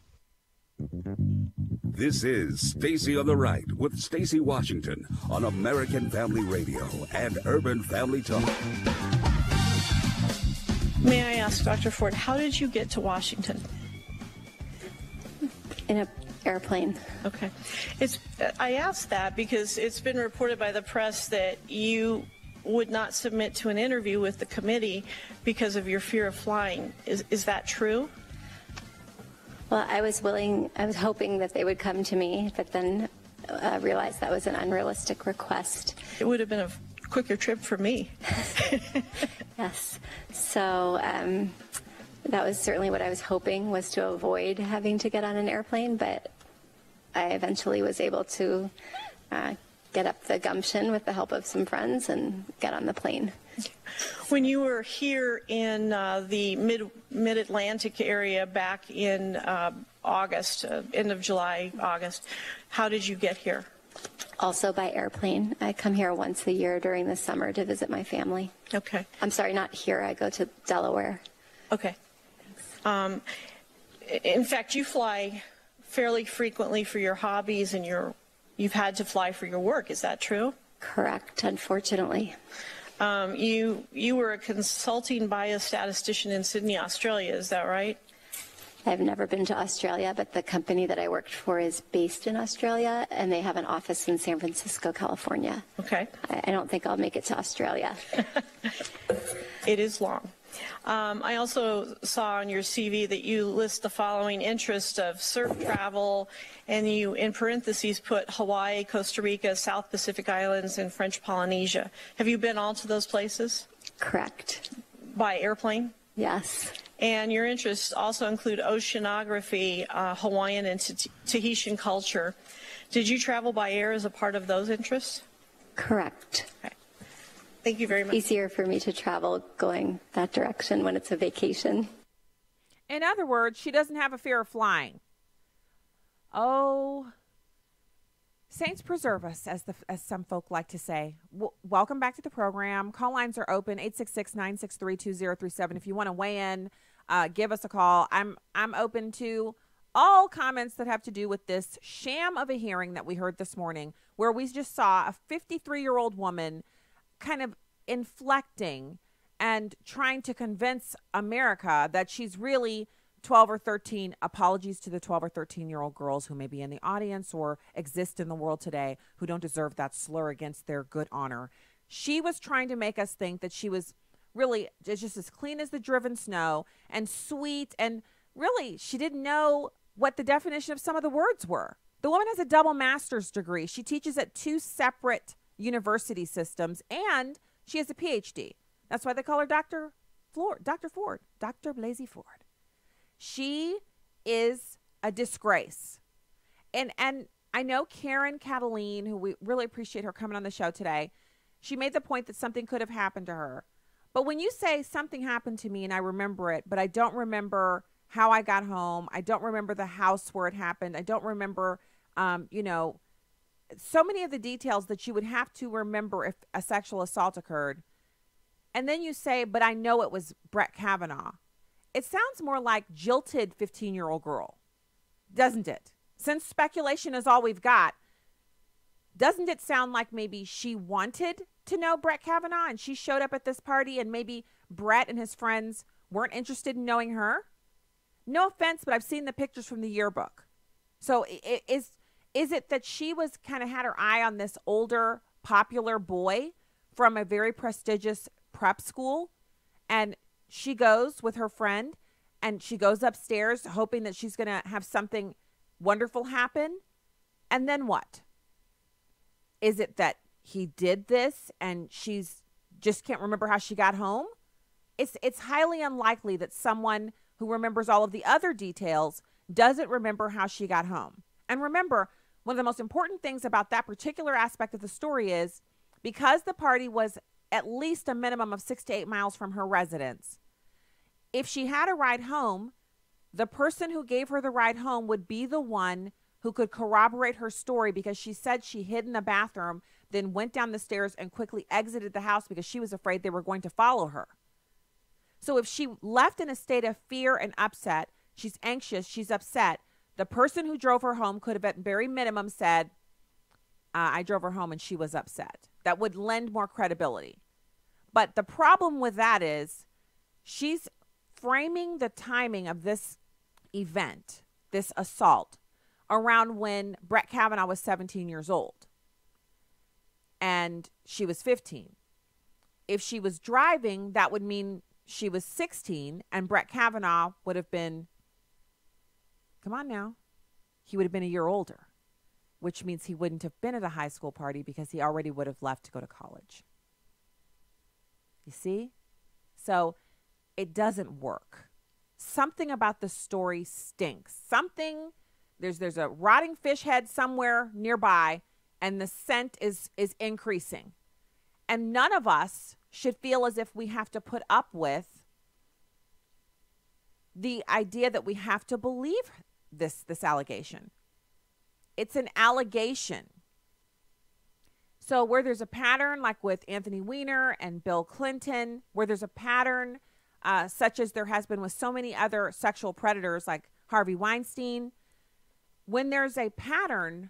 This is Stacy on the Right with Stacy Washington on American Family Radio and Urban Family Talk. May I ask, Dr. Ford, how did you get to Washington? In an airplane. Okay. I asked that because it's been reported by the press that you would not submit to an interview with the committee because of your fear of flying. Is that true? Well, I was hoping that they would come to me, but then realized that was an unrealistic request. It would have been a quicker trip for me. Yes. So that was certainly what I was hoping, was to avoid having to get on an airplane, but I eventually was able to get up the gumption with the help of some friends and get on the plane. When you were here in the mid-Atlantic area back in August, end of July, August, how did you get here? Also by airplane. I come here once a year during the summer to visit my family. Okay. I'm sorry, not here. I go to Delaware. Okay. In fact, you fly fairly frequently for your hobbies, and you've had to fly for your work. Is that true? Correct, unfortunately. You were a consulting biostatistician in Sydney, Australia. Is that right? I've never been to Australia, but the company that I worked for is based in Australia, and they have an office in San Francisco, California. Okay. I don't think I'll make it to Australia. It is long. I also saw on your CV that you list the following interests of surf travel, and you, in parentheses, put Hawaii, Costa Rica, South Pacific Islands, and French Polynesia. Have you been all to those places? Correct. By airplane? Yes. And your interests also include oceanography, Hawaiian and Tahitian culture. Did you travel by air as a part of those interests? Correct. Okay. Thank you very much. Easier for me to travel going that direction when it's a vacation. In other words, she doesn't have a fear of flying. Oh, saints preserve us, as some folk like to say. Welcome back to the program. Call lines are open, 866-963-2037. If you want to weigh in, give us a call. I'm open to all comments that have to do with this sham of a hearing that we heard this morning, where we just saw a 53-year-old woman kind of inflecting and trying to convince America that she's really 12 or 13. Apologies to the 12 or 13-year-old girls who may be in the audience or exist in the world today who don't deserve that slur against their good honor. She was trying to make us think that she was really just as clean as the driven snow and sweet, and really she didn't know what the definition of some of the words were. The woman has a double master's degree. She teaches at 2 separate university systems, and she has a PhD. That's why they call her Dr. Ford, Dr. Blasey Ford. She is a disgrace. And I know Karen Kataline, who we really appreciate her coming on the show today, she made the point that something could have happened to her. But when you say something happened to me and I remember it, but I don't remember how I got home, I don't remember the house where it happened, I don't remember, so many of the details that you would have to remember if a sexual assault occurred. And then you say, but I know it was Brett Kavanaugh. It sounds more like jilted 15-year-old girl, doesn't it? Since speculation is all we've got, doesn't it sound like maybe she wanted to know Brett Kavanaugh and she showed up at this party and maybe Brett and his friends weren't interested in knowing her? No offense, but I've seen the pictures from the yearbook. So is it that she was kind of had her eye on this older, popular boy from a very prestigious prep school, and she goes with her friend and she goes upstairs hoping that she's going to have something wonderful happen? And then what? Is it that he did this and she's just can't remember how she got home? It's highly unlikely that someone who remembers all of the other details doesn't remember how she got home. And remember, one of the most important things about that particular aspect of the story is because the party was at least a minimum of 6 to 8 miles from her residence, if she had a ride home, the person who gave her the ride home would be the one who could corroborate her story, because she said she hid in the bathroom, then went down the stairs and quickly exited the house because she was afraid they were going to follow her. So if she left in a state of fear and upset, she's anxious, she's upset, the person who drove her home could have at very minimum said, I drove her home and she was upset. That would lend more credibility. But the problem with that is she's framing the timing of this event, this assault, around when Brett Kavanaugh was 17 years old and she was 15. If she was driving, that would mean she was 16 and Brett Kavanaugh would have been, come on now, he would have been a year older, which means he wouldn't have been at a high school party because he already would have left to go to college. You see? So it doesn't work. Something about the story stinks. Something There's a rotting fish head somewhere nearby, and the scent is increasing. And none of us should feel as if we have to put up with the idea that we have to believe this allegation. It's an allegation. So where there's a pattern, like with Anthony Weiner and Bill Clinton, where there's a pattern such as there has been with so many other sexual predators like Harvey Weinstein, when there's a pattern,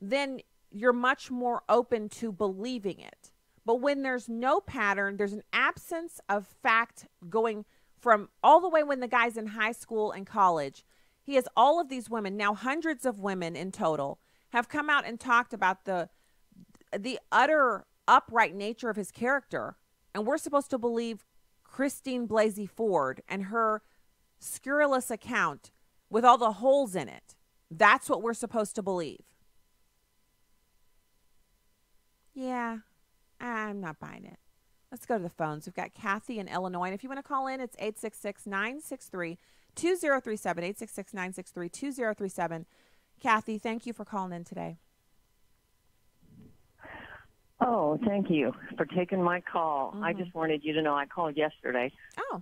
then you're much more open to believing it. But when there's no pattern, there's an absence of fact going from all the way when the guy's in high school and college. He has all of these women, now hundreds of women in total, have come out and talked about the utter upright nature of his character. And we're supposed to believe Christine Blasey Ford and her scurrilous account with all the holes in it. That's what we're supposed to believe. Yeah, I'm not buying it. Let's go to the phones. We've got Kathy in Illinois. And if you want to call in, it's 866-963-2037, 866-963-2037. Kathy, thank you for calling in today. Oh, thank you for taking my call. I just wanted you to know I called yesterday,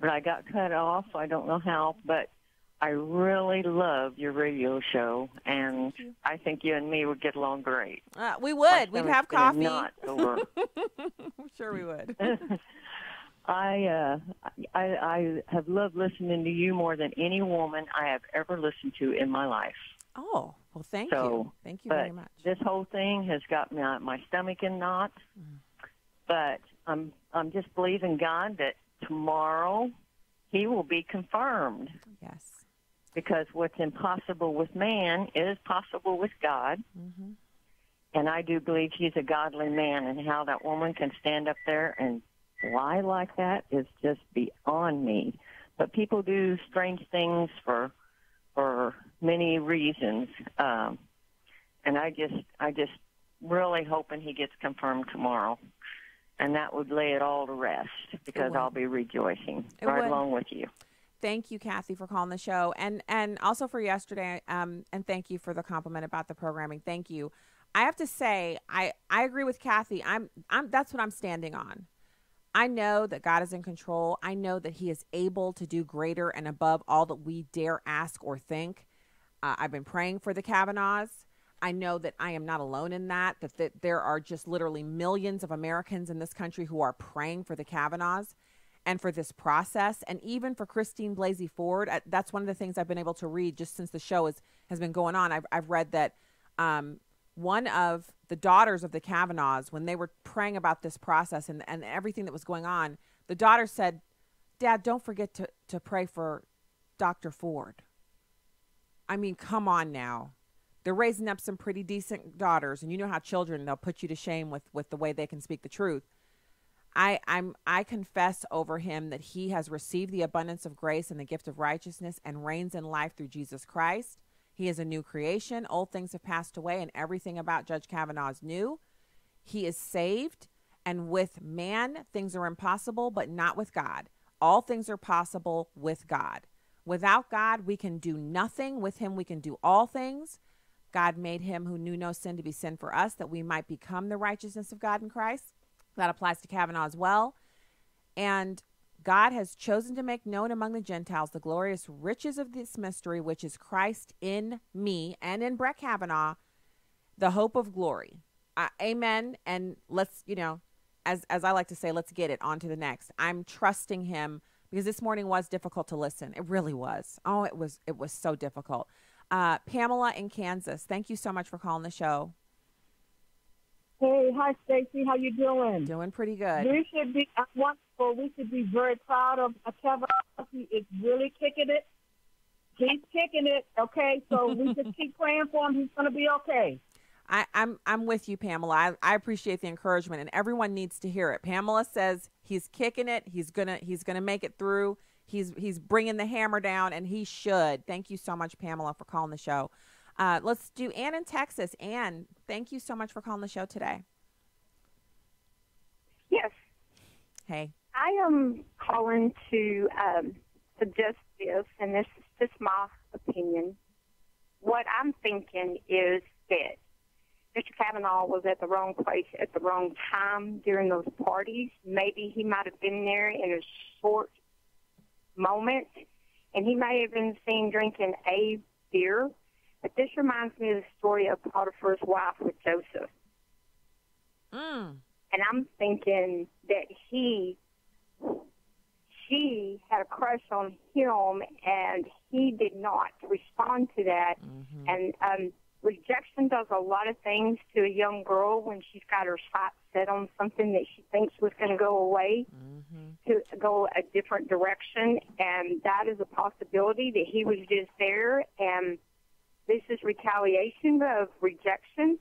but I got cut off. I don't know how, but I really love your radio show, and I think you and me would get along great. We would. We'd have coffee. Not over. I'm sure we would. I have loved listening to you more than any woman I have ever listened to in my life. Oh, well, thank you. Thank you very much. This whole thing has got my stomach in knots, but I'm just believing God that tomorrow he will be confirmed. Yes. Because what's impossible with man is possible with God. And I do believe he's a godly man, and how that woman can stand up there and lie like that is just beyond me. But people do strange things for many reasons. And I just really hoping he gets confirmed tomorrow. And that would lay it all to rest, because I'll be rejoicing along with you. Thank you, Kathy, for calling the show, and also for yesterday. And thank you for the compliment about the programming. Thank you. I have to say, I agree with Kathy. That's what I'm standing on. I know that God is in control. I know that he is able to do greater and above all that we dare ask or think. I've been praying for the Kavanaughs. I know that I am not alone in that there are just literally millions of Americans in this country who are praying for the Kavanaughs and for this process, and even for Christine Blasey Ford. That's one of the things I've been able to read just since the show has been going on. I've read that one of the daughters of the Kavanaughs, when they were praying about this process and everything that was going on, the daughter said, "Dad, don't forget to pray for Dr. Ford." I mean, come on now. They're raising up some pretty decent daughters, and you know how children, they'll put you to shame with the way they can speak the truth. I confess over him that he has received the abundance of grace and the gift of righteousness and reigns in life through Jesus Christ. He is a new creation. Old things have passed away, and everything about Judge Kavanaugh is new. He is saved, and with man, things are impossible, but not with God. All things are possible with God. Without God, we can do nothing. With him, we can do all things. God made him who knew no sin to be sin for us, that we might become the righteousness of God in Christ. That applies to Kavanaugh as well. And God has chosen to make known among the Gentiles the glorious riches of this mystery, which is Christ in me and in Brett Kavanaugh, the hope of glory. Amen. And let's, as I like to say, let's get it on to the next. I'm trusting him, because this morning was difficult to listen. It really was. Oh, it was so difficult. Pamela in Kansas, thank you so much for calling the show. Hey, hi, Stacy. How you doing? Doing pretty good. We should be wonderful. We should be very proud of Kevin. He is really kicking it. He's kicking it. Okay, so we just keep praying for him. He's going to be okay. I'm with you, Pamela. I appreciate the encouragement, and everyone needs to hear it. Pamela says he's kicking it. He's gonna make it through. He's bringing the hammer down, and he should. Thank you so much, Pamela, for calling the show. Let's do Ann in Texas. Ann, thank you so much for calling the show today. Yes. Hey. I am calling to suggest this, and this is just my opinion. what I'm thinking is that Mr. Kavanaugh was at the wrong place at the wrong time during those parties. Maybe he might have been there in a short moment, and he may have been seen drinking a beer. But this reminds me of the story of Potiphar's wife with Joseph. And I'm thinking that she had a crush on him, and he did not respond to that. And rejection does a lot of things to a young girl when she's got her sights set on something that she thinks was going to go away, to go a different direction. And that is a possibility that he was just there, and this is retaliation of rejection.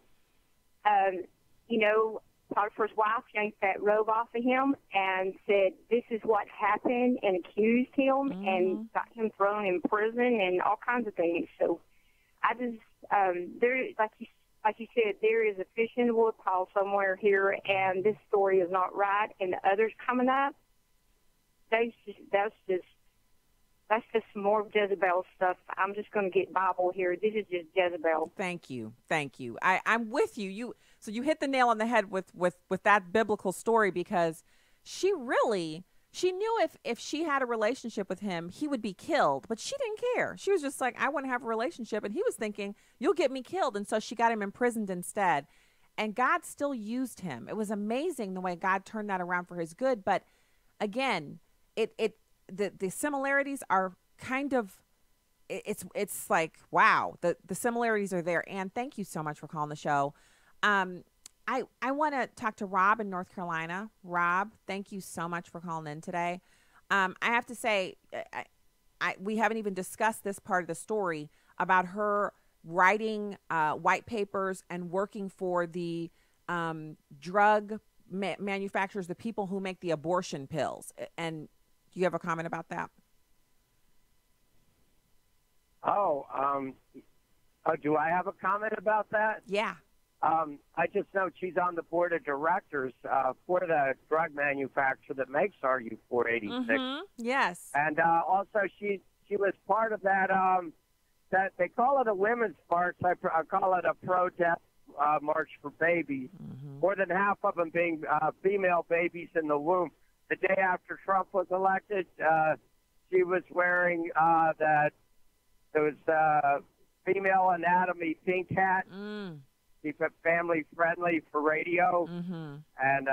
You know, Potiphar's wife yanked that robe off of him and said, this is what happened, and accused him and got him thrown in prison and all kinds of things. So I just, there, like you said, there is a fish in the woodpile somewhere here, and this story is not right. And the others coming up, that's just some more Jezebel stuff. I'm just going to get Bible here. This is just Jezebel. Thank you. I'm with you. So you hit the nail on the head with that biblical story, because she knew if she had a relationship with him, he would be killed, but she didn't care. She was just like, I want to have a relationship. And he was thinking, you'll get me killed. And so she got him imprisoned instead. And God still used him. It was amazing the way God turned that around for his good. But again, the similarities are kind of, it's like, wow, the similarities are there. And thank you so much for calling the show. I want to talk to Rob in North Carolina. Rob, thank you so much for calling in today. I have to say, we haven't even discussed this part of the story about her writing white papers and working for the drug manufacturers, the people who make the abortion pills. And do you have a comment about that? Do I have a comment about that? Yeah. I just know she's on the board of directors for the drug manufacturer that makes RU-486. Yes. And also she was part of that, that they call it a women's march. I call it a pro-death march for babies. More than half of them being female babies in the womb. The day after Trump was elected, she was wearing those female anatomy pink hat. Keep it family friendly for radio, and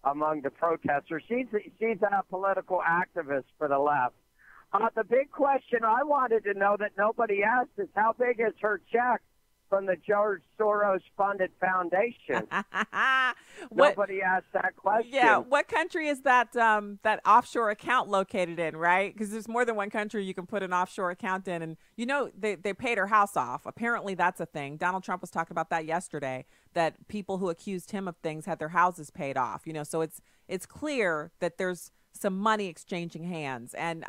among the protesters, she's a political activist for the left. The big question I wanted to know that nobody asked is, how big is her check from the George Soros funded foundation? Nobody asked that question. Yeah, what country is that offshore account located in, right? Because there's more than one country you can put an offshore account in. And, you know, they paid her house off. Apparently that's a thing. Donald Trump was talking about that yesterday, that people who accused him of things had their houses paid off. You know, so it's clear that there's some money exchanging hands. And,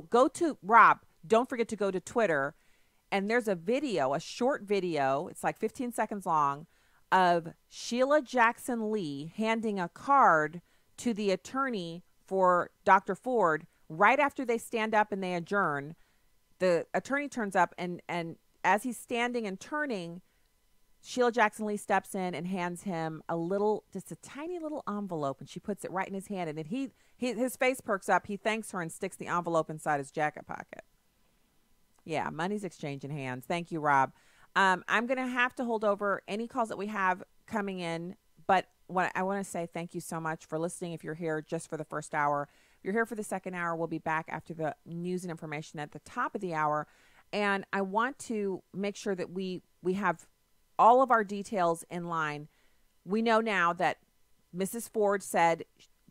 go to, Rob, don't forget to go to Twitter. And there's a short video, it's like 15 seconds long, of Sheila Jackson Lee handing a card to the attorney for Dr. Ford right after they stand up and they adjourn. The attorney turns up, and as he's standing and turning, Sheila Jackson Lee steps in and hands him just a tiny little envelope, and she puts it right in his hand. And then his face perks up. He thanks her and sticks the envelope inside his jacket pocket. Yeah, money's exchanging hands. Thank you, Rob. I'm going to have to hold over any calls that we have coming in, but I want to say thank you so much for listening. If you're here just for the first hour, if you're here for the second hour, we'll be back after the news and information at the top of the hour. And I want to make sure that we have all of our details in line. We know now that Mrs. Ford said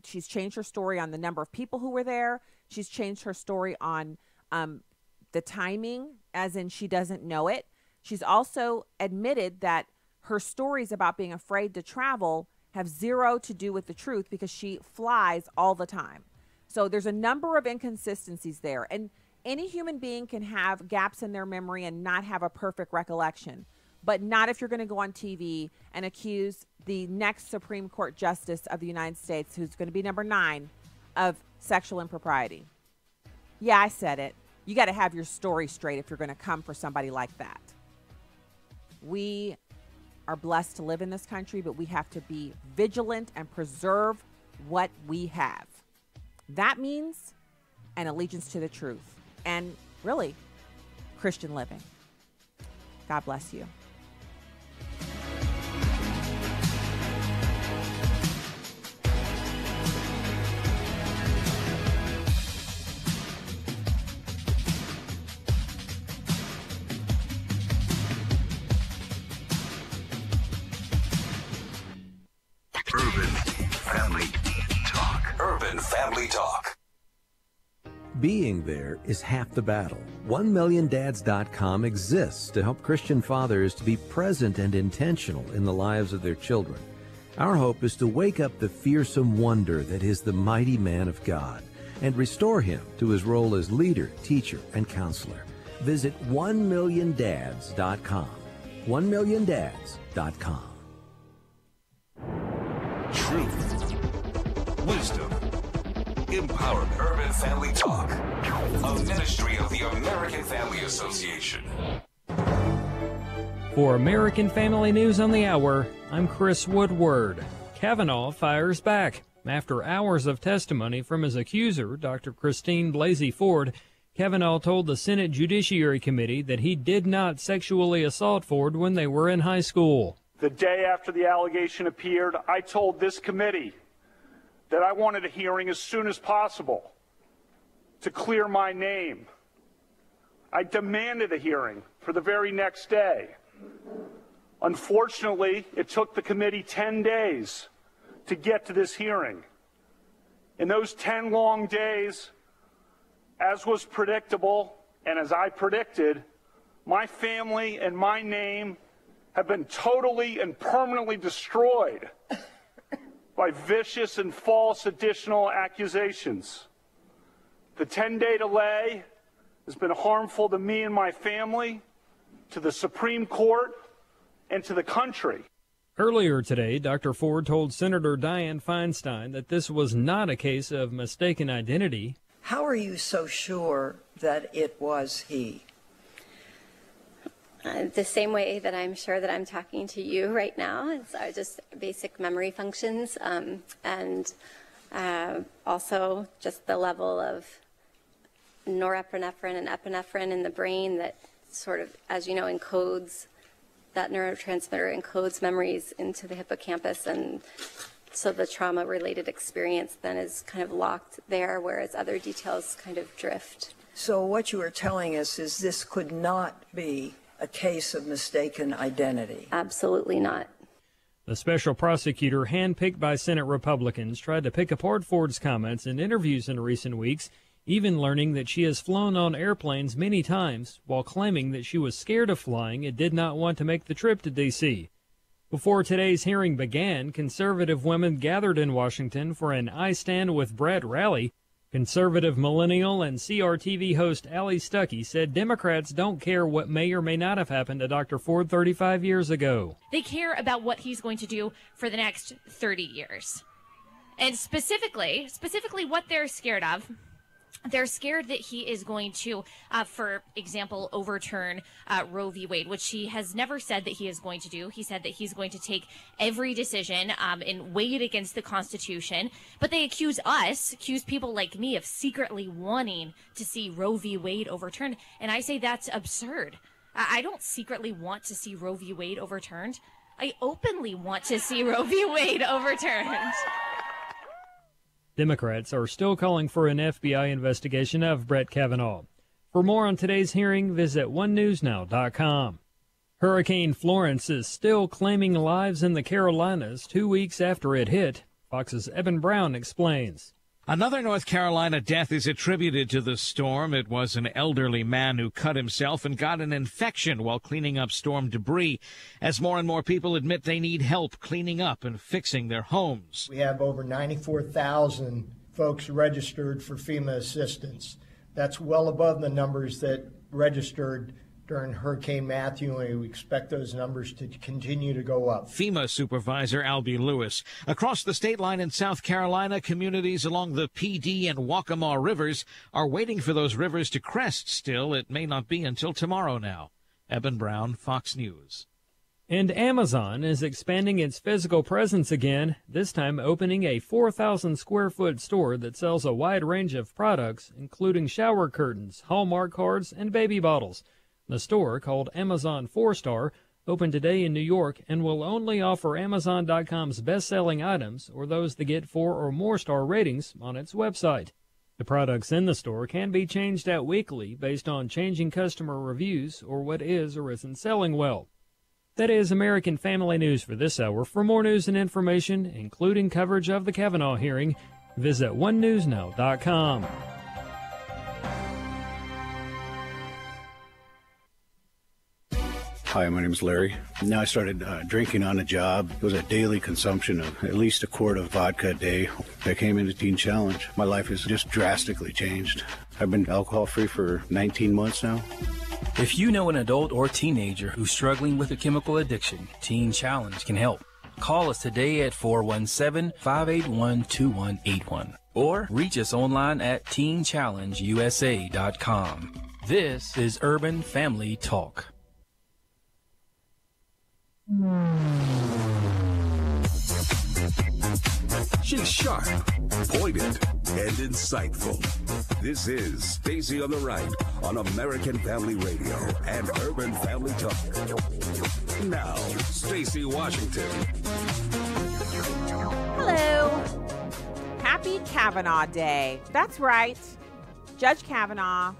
she's changed her story on the number of people who were there. She's changed her story on the timing, as in she doesn't know it. She's also admitted that her stories about being afraid to travel have zero to do with the truth, because she flies all the time. So there's a number of inconsistencies there. And any human being can have gaps in their memory and not have a perfect recollection, but not if you're going to go on TV and accuse the next Supreme Court Justice of the United States, who's going to be number 9, of sexual impropriety. Yeah, I said it. You got to have your story straight if you're going to come for somebody like that. We are blessed to live in this country, but we have to be vigilant and preserve what we have. That means an allegiance to the truth and really Christian living. God bless you. Urban Family Talk. Being there is half the battle. 1milliondads.com exists to help Christian fathers to be present and intentional in the lives of their children. Our hope is to wake up the fearsome wonder that is the mighty man of God and restore him to his role as leader, teacher, and counselor. Visit 1milliondads.com. 1milliondads.com. Truth, wisdom, empowerment. Urban Family Talk, a ministry of the American Family Association. For American Family News on the Hour, I'm Chris Woodward. Kavanaugh fires back. After hours of testimony from his accuser, Dr. Christine Blasey Ford, Kavanaugh told the Senate Judiciary Committee that he did not sexually assault Ford when they were in high school. The day after the allegation appeared, I told this committee that I wanted a hearing as soon as possible to clear my name. I demanded a hearing for the very next day. Unfortunately, it took the committee 10 days to get to this hearing. In those 10 long days, as was predictable and as I predicted, my family and my name have been totally and permanently destroyed by vicious and false additional accusations. The 10-day delay has been harmful to me and my family, to the Supreme Court, and to the country. Earlier today, Dr. Ford told Senator Dianne Feinstein that this was not a case of mistaken identity. How are you so sure that it was he? The same way that I'm sure that I'm talking to you right now. It's just basic memory functions, and also just the level of norepinephrine and epinephrine in the brain that sort of, as you know, encodes, that neurotransmitter encodes memories into the hippocampus, and so the trauma-related experience then is kind of locked there, whereas other details kind of drift. So what you are telling us is this could not be a case of mistaken identity? Absolutely not. The special prosecutor, handpicked by Senate Republicans, tried to pick apart Ford's comments in interviews in recent weeks, even learning that she has flown on airplanes many times while claiming that she was scared of flying and did not want to make the trip to D.C. Before today's hearing began, conservative women gathered in Washington for an I Stand with Brett rally. Conservative millennial and CRTV host Allie Stuckey said Democrats don't care what may or may not have happened to Dr. Ford 35 years ago. They care about what he's going to do for the next 30 years. And specifically what they're scared of. They're scared that he is going to, for example, overturn Roe v. Wade, which he has never said that he is going to do. He said that he's going to take every decision and weigh it against the Constitution. But they accuse people like me, of secretly wanting to see Roe v. Wade overturned. And I say that's absurd. I don't secretly want to see Roe v. Wade overturned. I openly want to see Roe v. Wade overturned. Democrats are still calling for an FBI investigation of Brett Kavanaugh. For more on today's hearing, visit onenewsnow.com. Hurricane Florence is still claiming lives in the Carolinas 2 weeks after it hit. Fox's Eben Brown explains. Another North Carolina death is attributed to the storm. It was an elderly man who cut himself and got an infection while cleaning up storm debris, as more and more people admit they need help cleaning up and fixing their homes. We have over 94,000 folks registered for FEMA assistance. That's well above the numbers that registered during Hurricane Matthew, and we expect those numbers to continue to go up. FEMA Supervisor Albie Lewis. Across the state line in South Carolina, communities along the PD and Waccamaw rivers are waiting for those rivers to crest still. It may not be until tomorrow now. Eben Brown, Fox News. And Amazon is expanding its physical presence again, this time opening a 4,000 square foot store that sells a wide range of products, including shower curtains, Hallmark cards, and baby bottles. The store, called Amazon 4-Star, opened today in New York and will only offer Amazon.com's best-selling items or those that get 4 or more star ratings on its website. The products in the store can be changed out weekly based on changing customer reviews or what is or isn't selling well. That is American Family News for this hour. For more news and information, including coverage of the Kavanaugh hearing, visit onenewsnow.com. Hi, my name is Larry. Now I started drinking on the job. It was a daily consumption of at least a quart of vodka a day. I came into Teen Challenge. My life has just drastically changed. I've been alcohol-free for 19 months now. If you know an adult or teenager who's struggling with a chemical addiction, Teen Challenge can help. Call us today at 417-581-2181 or reach us online at teenchallengeusa.com. This is Urban Family Talk. She's sharp, pointed, and insightful. This is Stacey on the Right on American Family Radio and Urban Family Talk. Now, Stacey Washington. Hello. Happy Kavanaugh Day. That's right. Judge Kavanaugh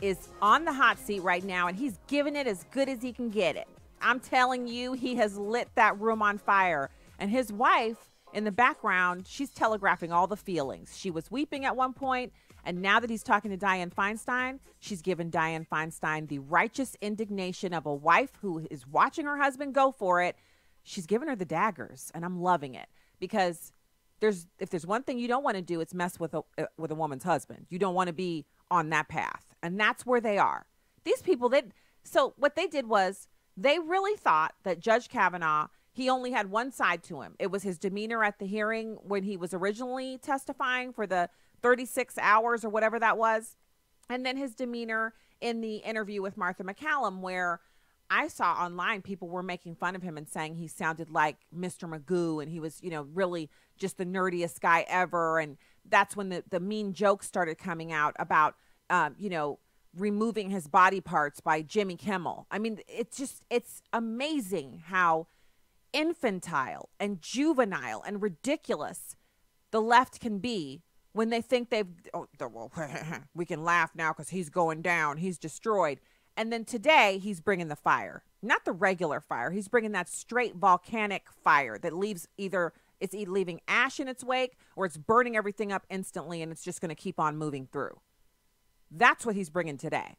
is on the hot seat right now, and he's giving it as good as he can get it. I'm telling you, he has lit that room on fire. And his wife, in the background, she's telegraphing all the feelings. She was weeping at one point, and now that he's talking to Dianne Feinstein, she's given Dianne Feinstein the righteous indignation of a wife who is watching her husband go for it. She's giving her the daggers, and I'm loving it. Because if there's one thing you don't want to do, it's mess with a woman's husband. You don't want to be on that path. And that's where they are. These people, so what they did was, they really thought that Judge Kavanaugh, he only had one side to him. It was his demeanor at the hearing when he was originally testifying for the 36 hours or whatever that was. And then his demeanor in the interview with Martha McCallum, where I saw online people were making fun of him and saying he sounded like Mr. Magoo and he was, really just the nerdiest guy ever. And that's when the mean jokes started coming out about, removing his body parts by Jimmy Kimmel. I mean, it's amazing how infantile and juvenile and ridiculous the left can be when they think we can laugh now because he's going down, he's destroyed. And then today he's bringing the fire, not the regular fire. He's bringing that straight volcanic fire that leaves it's either leaving ash in its wake or it's burning everything up instantly and it's just going to keep on moving through. That's what he's bringing today.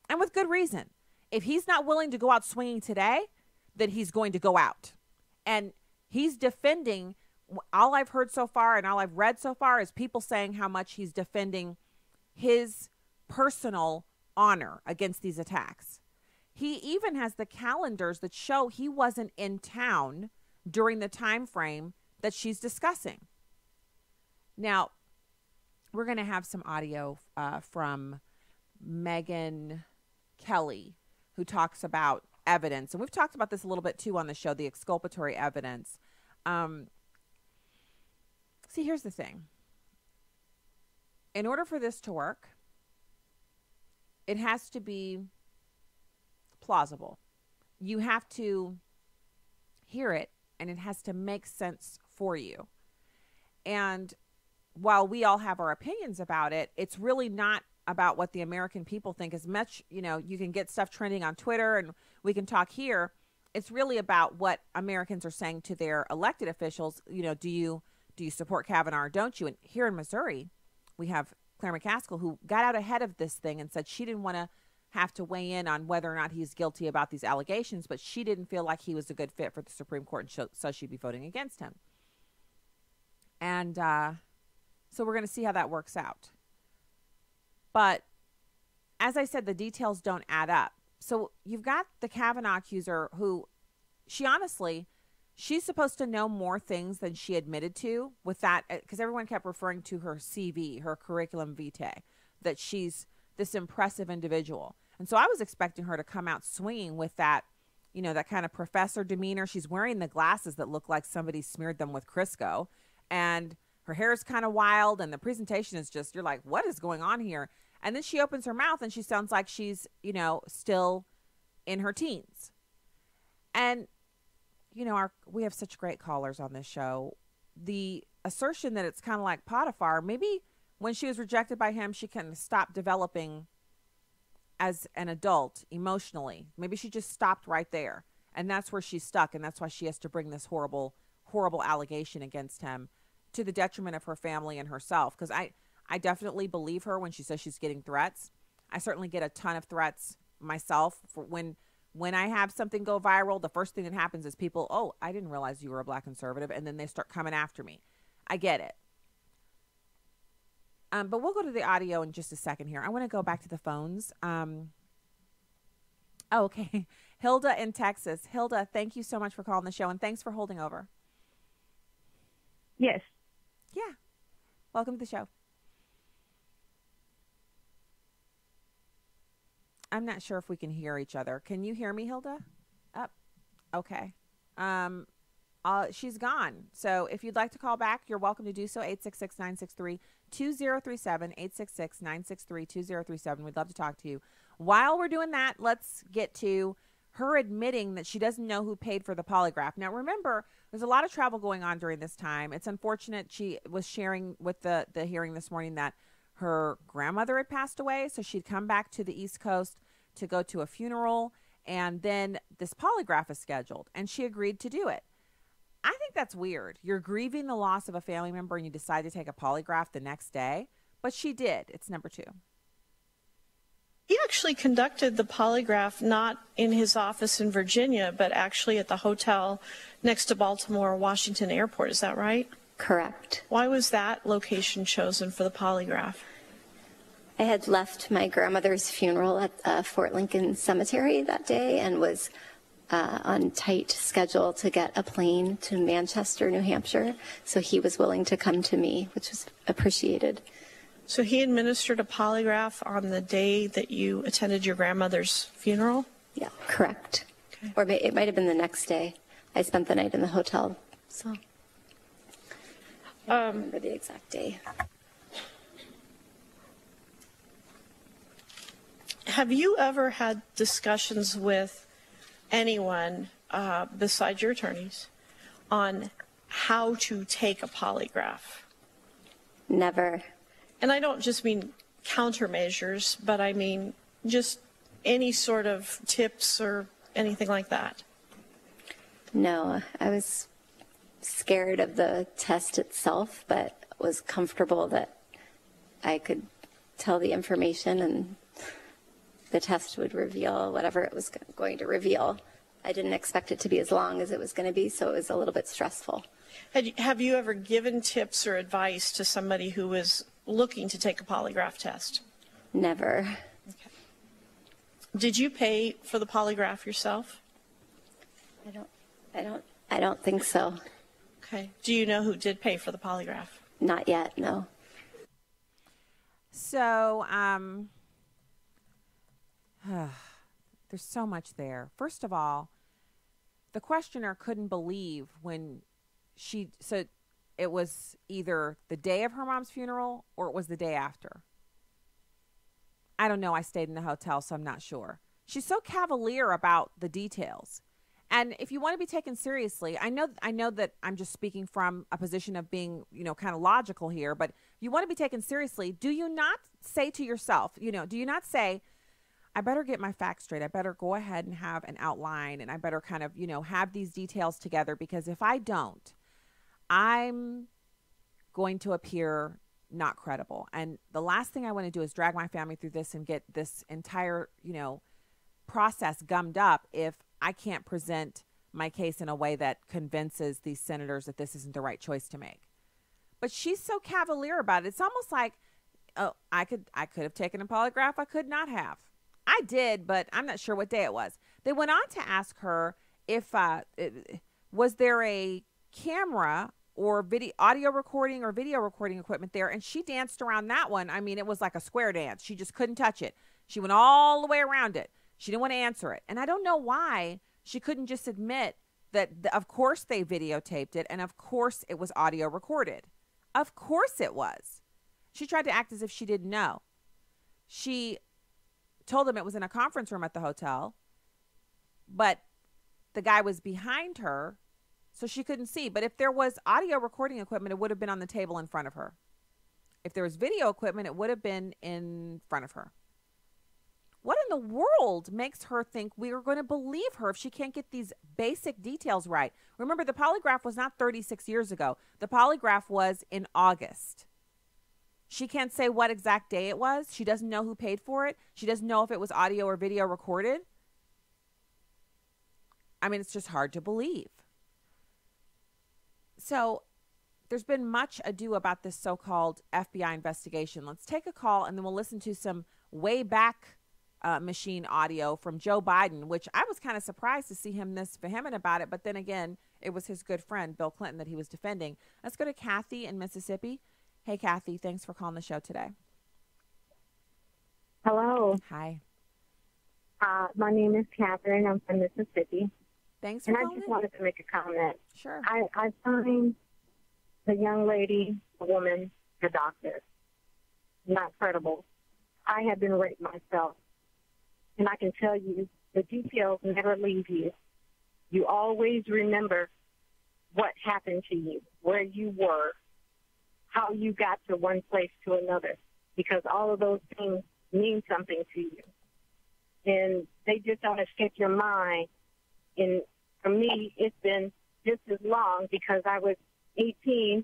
And with good reason. If he's not willing to go out swinging today, then he's going to go out. And he's defending, all I've heard so far and all I've read so far is people saying how much he's defending his personal honor against these attacks. He even has the calendars that show he wasn't in town during the time frame that she's discussing. Now, we're going to have some audio from Megyn Kelly, who talks about evidence. And we've talked about this a little bit, too, on the show, the exculpatory evidence. See, here's the thing. In order for this to work, it has to be plausible. You have to hear it, and it has to make sense for you. And while we all have our opinions about it, it's really not about what the American people think as much. You can get stuff trending on Twitter and we can talk here. It's really about what Americans are saying to their elected officials. Do you support Kavanaugh or don't you? And here in Missouri, we have Claire McCaskill, who got out ahead of this thing and said she didn't want to have to weigh in on whether or not he's guilty about these allegations, but she didn't feel like he was a good fit for the Supreme Court, and so she'd be voting against him. And so we're going to see how that works out. But as I said, the details don't add up. So you've got the Kavanaugh accuser who she's supposed to know more things than she admitted to with that, because everyone kept referring to her CV, her curriculum vitae, that she's this impressive individual. And so I was expecting her to come out swinging with that, that kind of professor demeanor. She's wearing the glasses that look like somebody smeared them with Crisco, and her hair is kind of wild, and the presentation is just, you're like, what is going on here? And then she opens her mouth and she sounds like she's, still in her teens. And, we have such great callers on this show. The assertion that it's kind of like Potiphar, maybe when she was rejected by him, she kind of stopped developing as an adult emotionally. Maybe she just stopped right there. And that's where she's stuck. And that's why she has to bring this horrible, horrible allegation against him to the detriment of her family and herself. Because I definitely believe her when she says she's getting threats. I certainly get a ton of threats myself. For when I have something go viral, the first thing that happens is people, oh, I didn't realize you were a black conservative. And then they start coming after me. I get it. But we'll go to the audio in just a second here. I want to go back to the phones. Okay. Hilda in Texas. Hilda, thank you so much for calling the show, and thanks for holding over. Yes. Yeah. Welcome to the show. I'm not sure if we can hear each other. Can you hear me, Hilda? Okay. She's gone. So if you'd like to call back, you're welcome to do so. 866-963-2037, 866-963-2037. We'd love to talk to you. While we're doing that, let's get to her admitting that she doesn't know who paid for the polygraph. Now, remember, there's a lot of travel going on during this time. It's unfortunate. She was sharing with the hearing this morning that her grandmother had passed away, so she'd come back to the East Coast to go to a funeral, and then this polygraph is scheduled, and she agreed to do it. I think that's weird. You're grieving the loss of a family member, and you decide to take a polygraph the next day, but she did. It's number 2. He actually conducted the polygraph not in his office in Virginia, but actually at the hotel next to Baltimore Washington Airport. Is that right? Correct. Why was that location chosen for the polygraph? I had left my grandmother's funeral at Fort Lincoln Cemetery that day and was on tight schedule to get a plane to Manchester, New Hampshire. So he was willing to come to me, which was appreciated. So he administered a polygraph on the day that you attended your grandmother's funeral? Yeah, correct. Okay. Or it might have been the next day. I spent the night in the hotel, so I don't remember the exact day. Have you ever had discussions with anyone besides your attorneys on how to take a polygraph? Never. And I don't just mean countermeasures, but I mean just any sort of tips or anything like that. No, I was scared of the test itself, but was comfortable that I could tell the information and the test would reveal whatever it was going to reveal. I didn't expect it to be as long as it was going to be, so it was a little bit stressful. Have you ever given tips or advice to somebody who was looking to take a polygraph test? Never. Okay. Did you pay for the polygraph yourself? I don't think so. Okay. Do you know who did pay for the polygraph? Not yet, no. So, there's so much there. First of all, the questioner couldn't believe when so it was either the day of her mom's funeral or it was the day after. I don't know. I stayed in the hotel, so I'm not sure. She's so cavalier about the details. And if you want to be taken seriously, I know that I'm just speaking from a position of being, kind of logical here, but if you want to be taken seriously, do you not say to yourself, do you not say, I better get my facts straight. I better go ahead and have an outline, and I better kind of, have these details together, because if I don't, I'm going to appear not credible. And the last thing I want to do is drag my family through this and get this entire, process gummed up if I can't present my case in a way that convinces these senators that this isn't the right choice to make. But she's so cavalier about it. It's almost like, oh, I could have taken a polygraph. I could not have. I did, but I'm not sure what day it was. They went on to ask her if was there a camera or audio recording or video recording equipment there, and she danced around that one. I mean, it was like a square dance. She just couldn't touch it. She went all the way around it. She didn't want to answer it. And I don't know why she couldn't just admit that, of course, they videotaped it, and of course it was audio recorded. Of course it was. She tried to act as if she didn't know. She told them it was in a conference room at the hotel, but the guy was behind her, so she couldn't see. But if there was audio recording equipment, it would have been on the table in front of her. If there was video equipment, it would have been in front of her. What in the world makes her think we are going to believe her if she can't get these basic details right? Remember, the polygraph was not 36 years ago. The polygraph was in August. She can't say what exact day it was. She doesn't know who paid for it. She doesn't know if it was audio or video recorded. I mean, it's just hard to believe. So there's been much ado about this so-called FBI investigation. Let's take a call, and then we'll listen to some way back machine audio from Joe Biden, which I was kind of surprised to see him this vehement about it. But then again, it was his good friend, Bill Clinton, that he was defending. Let's go to Kathy in Mississippi. Hey, Kathy, thanks for calling the show today. Hello. Hi. My name is Catherine. I'm from Mississippi. Thanks for calling. calling. I just wanted to make a comment. Sure. I find the young lady, the woman, the doctor, not credible. I have been raped myself, and I can tell you the details never leave you. You always remember what happened to you, where you were, how you got to one place to another, because all of those things mean something to you. And they just don't escape your mind. And for me, it's been just as long because I was 18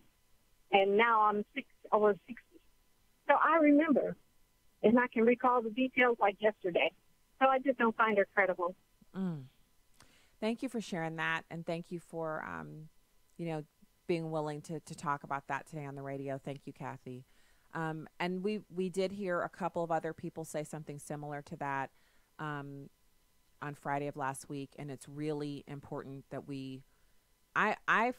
and now I'm over 60. So I remember, and I can recall the details like yesterday. So I just don't find her credible. Thank you for sharing that, and thank you for, being willing to talk about that today on the radio. Thank you, Kathy. And we did hear a couple of other people say something similar to that on Friday of last week, and it's really important that I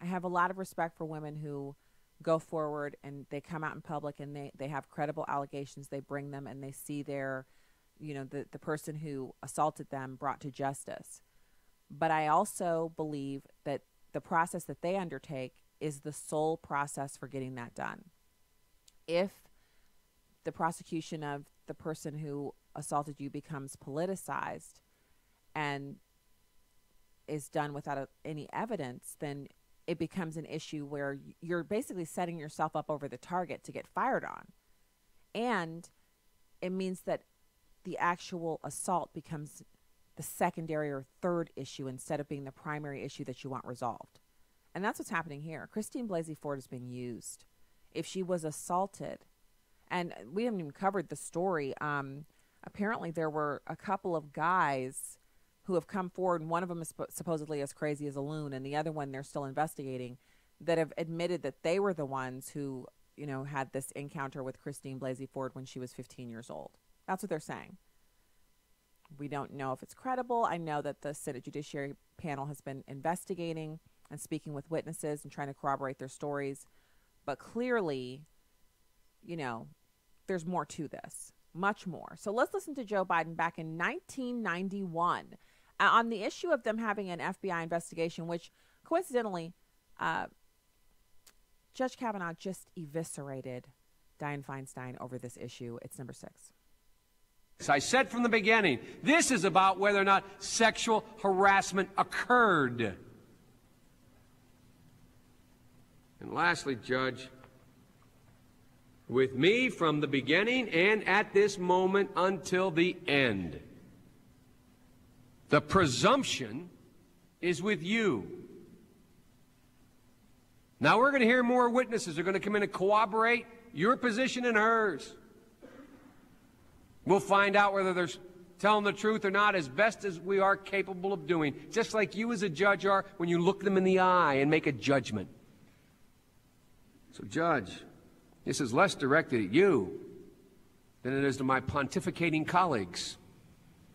have a lot of respect for women who go forward and they come out in public and they have credible allegations. They bring them and they see their, the person who assaulted them brought to justice. But I also believe that the process that they undertake is the sole process for getting that done. If the prosecution of the person who assaulted you becomes politicized and is done without any evidence, then it becomes an issue where you're basically setting yourself up over the target to get fired on. And it means that the actual assault becomes the secondary or third issue instead of being the primary issue that you want resolved. And that's what's happening here. Christine Blasey Ford is being used. If she was assaulted, and we haven't even covered the story, apparently there were a couple of guys who have come forward, and one of them is supposedly as crazy as a loon, and the other one they're still investigating, that have admitted that they were the ones who, had this encounter with Christine Blasey Ford when she was 15 years old. That's what they're saying. We don't know if it's credible. I know that the Senate Judiciary Panel has been investigating and speaking with witnesses and trying to corroborate their stories. But clearly, there's more to this, much more. So let's listen to Joe Biden back in 1991 on the issue of them having an FBI investigation, which coincidentally, Judge Kavanaugh just eviscerated Dianne Feinstein over this issue. It's number 6. I said from the beginning, this is about whether or not sexual harassment occurred. And lastly, Judge, with me from the beginning and at this moment until the end, the presumption is with you. Now we're going to hear more witnesses who are going to come in and corroborate your position and hers. We'll find out whether they're telling the truth or not as best as we are capable of doing, just like you as a judge are when you look them in the eye and make a judgment. So, Judge, this is less directed at you than it is to my pontificating colleagues,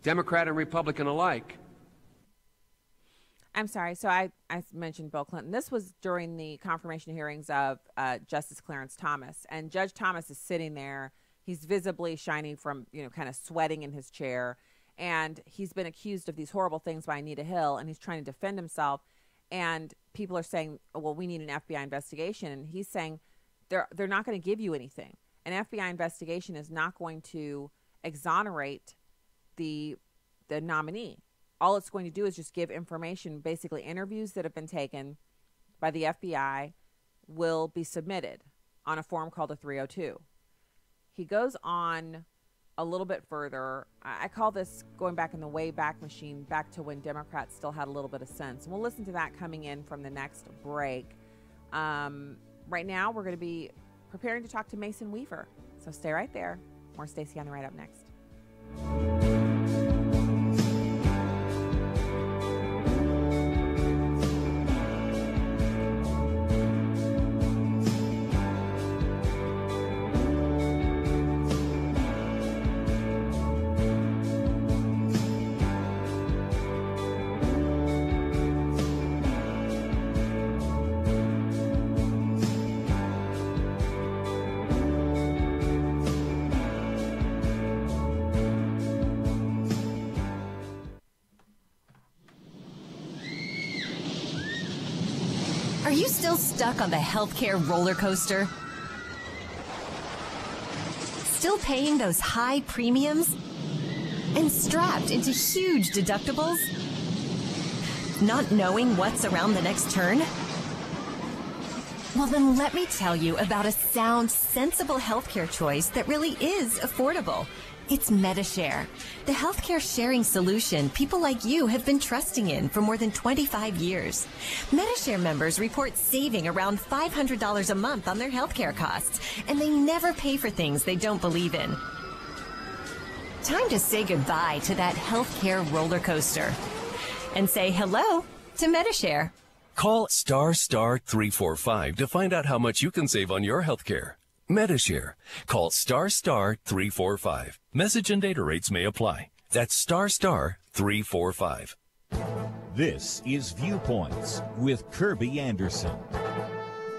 Democrat and Republican alike. I'm sorry. So I mentioned Bill Clinton. This was during the confirmation hearings of Justice Clarence Thomas. And Judge Thomas is sitting there. He's visibly shining from, kind of sweating in his chair. And he's been accused of these horrible things by Anita Hill, and he's trying to defend himself. And people are saying, well, we need an FBI investigation. And he's saying they're not going to give you anything. An FBI investigation is not going to exonerate the nominee. All it's going to do is just give information. Basically, interviews that have been taken by the FBI will be submitted on a form called a 302. He goes on a little bit further. I call this going back in the Wayback Machine, back to when Democrats still had a little bit of sense. And we'll listen to that coming in from the next break. Right now, we're going to be preparing to talk to Mason Weaver. So stay right there. More Stacey on the Right up next. Are you still stuck on the healthcare roller coaster? Still paying those high premiums? And strapped into huge deductibles? Not knowing what's around the next turn? Well, then let me tell you about a sound, sensible healthcare choice that really is affordable. It's MediShare, the healthcare sharing solution people like you have been trusting in for more than 25 years. MediShare members report saving around $500 a month on their healthcare costs, and they never pay for things they don't believe in. Time to say goodbye to that healthcare roller coaster and say hello to MediShare. Call *** 345 to find out how much you can save on your healthcare. MediShare. Call *** 345. Message and data rates may apply. That's ** 345. This is Viewpoints with Kirby Anderson.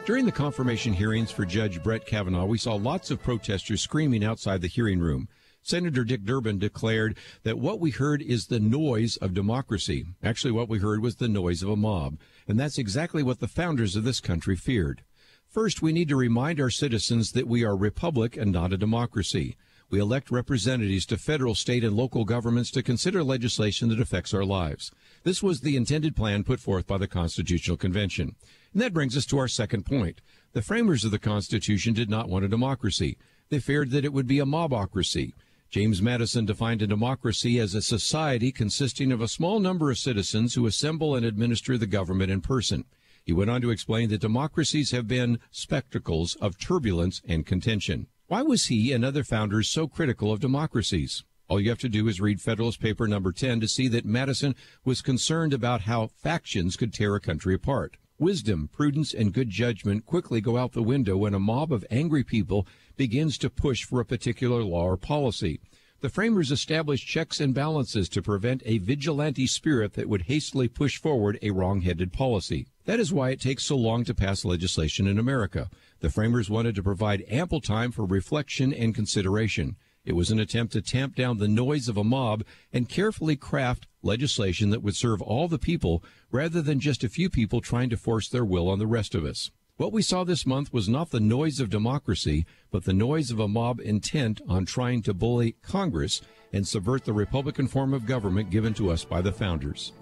During the confirmation hearings for Judge Brett Kavanaugh, we saw lots of protesters screaming outside the hearing room. Senator Dick Durbin declared that what we heard is the noise of democracy. Actually, what we heard was the noise of a mob. And that's exactly what the founders of this country feared. First, we need to remind our citizens that we are a republic and not a democracy. We elect representatives to federal, state, and local governments to consider legislation that affects our lives. This was the intended plan put forth by the Constitutional Convention. And that brings us to our second point. The framers of the Constitution did not want a democracy. They feared that it would be a mobocracy. James Madison defined a democracy as a society consisting of a small number of citizens who assemble and administer the government in person. He went on to explain that democracies have been spectacles of turbulence and contention. Why was he and other founders so critical of democracies? All you have to do is read Federalist Paper number 10 to see that Madison was concerned about how factions could tear a country apart. Wisdom, prudence, and good judgment quickly go out the window when a mob of angry people begins to push for a particular law or policy. The framers established checks and balances to prevent a vigilante spirit that would hastily push forward a wrong-headed policy. That is why it takes so long to pass legislation in America. The framers wanted to provide ample time for reflection and consideration. It was an attempt to tamp down the noise of a mob and carefully craft legislation that would serve all the people rather than just a few people trying to force their will on the rest of us. What we saw this month was not the noise of democracy, but the noise of a mob intent on trying to bully Congress and subvert the Republican form of government given to us by the founders.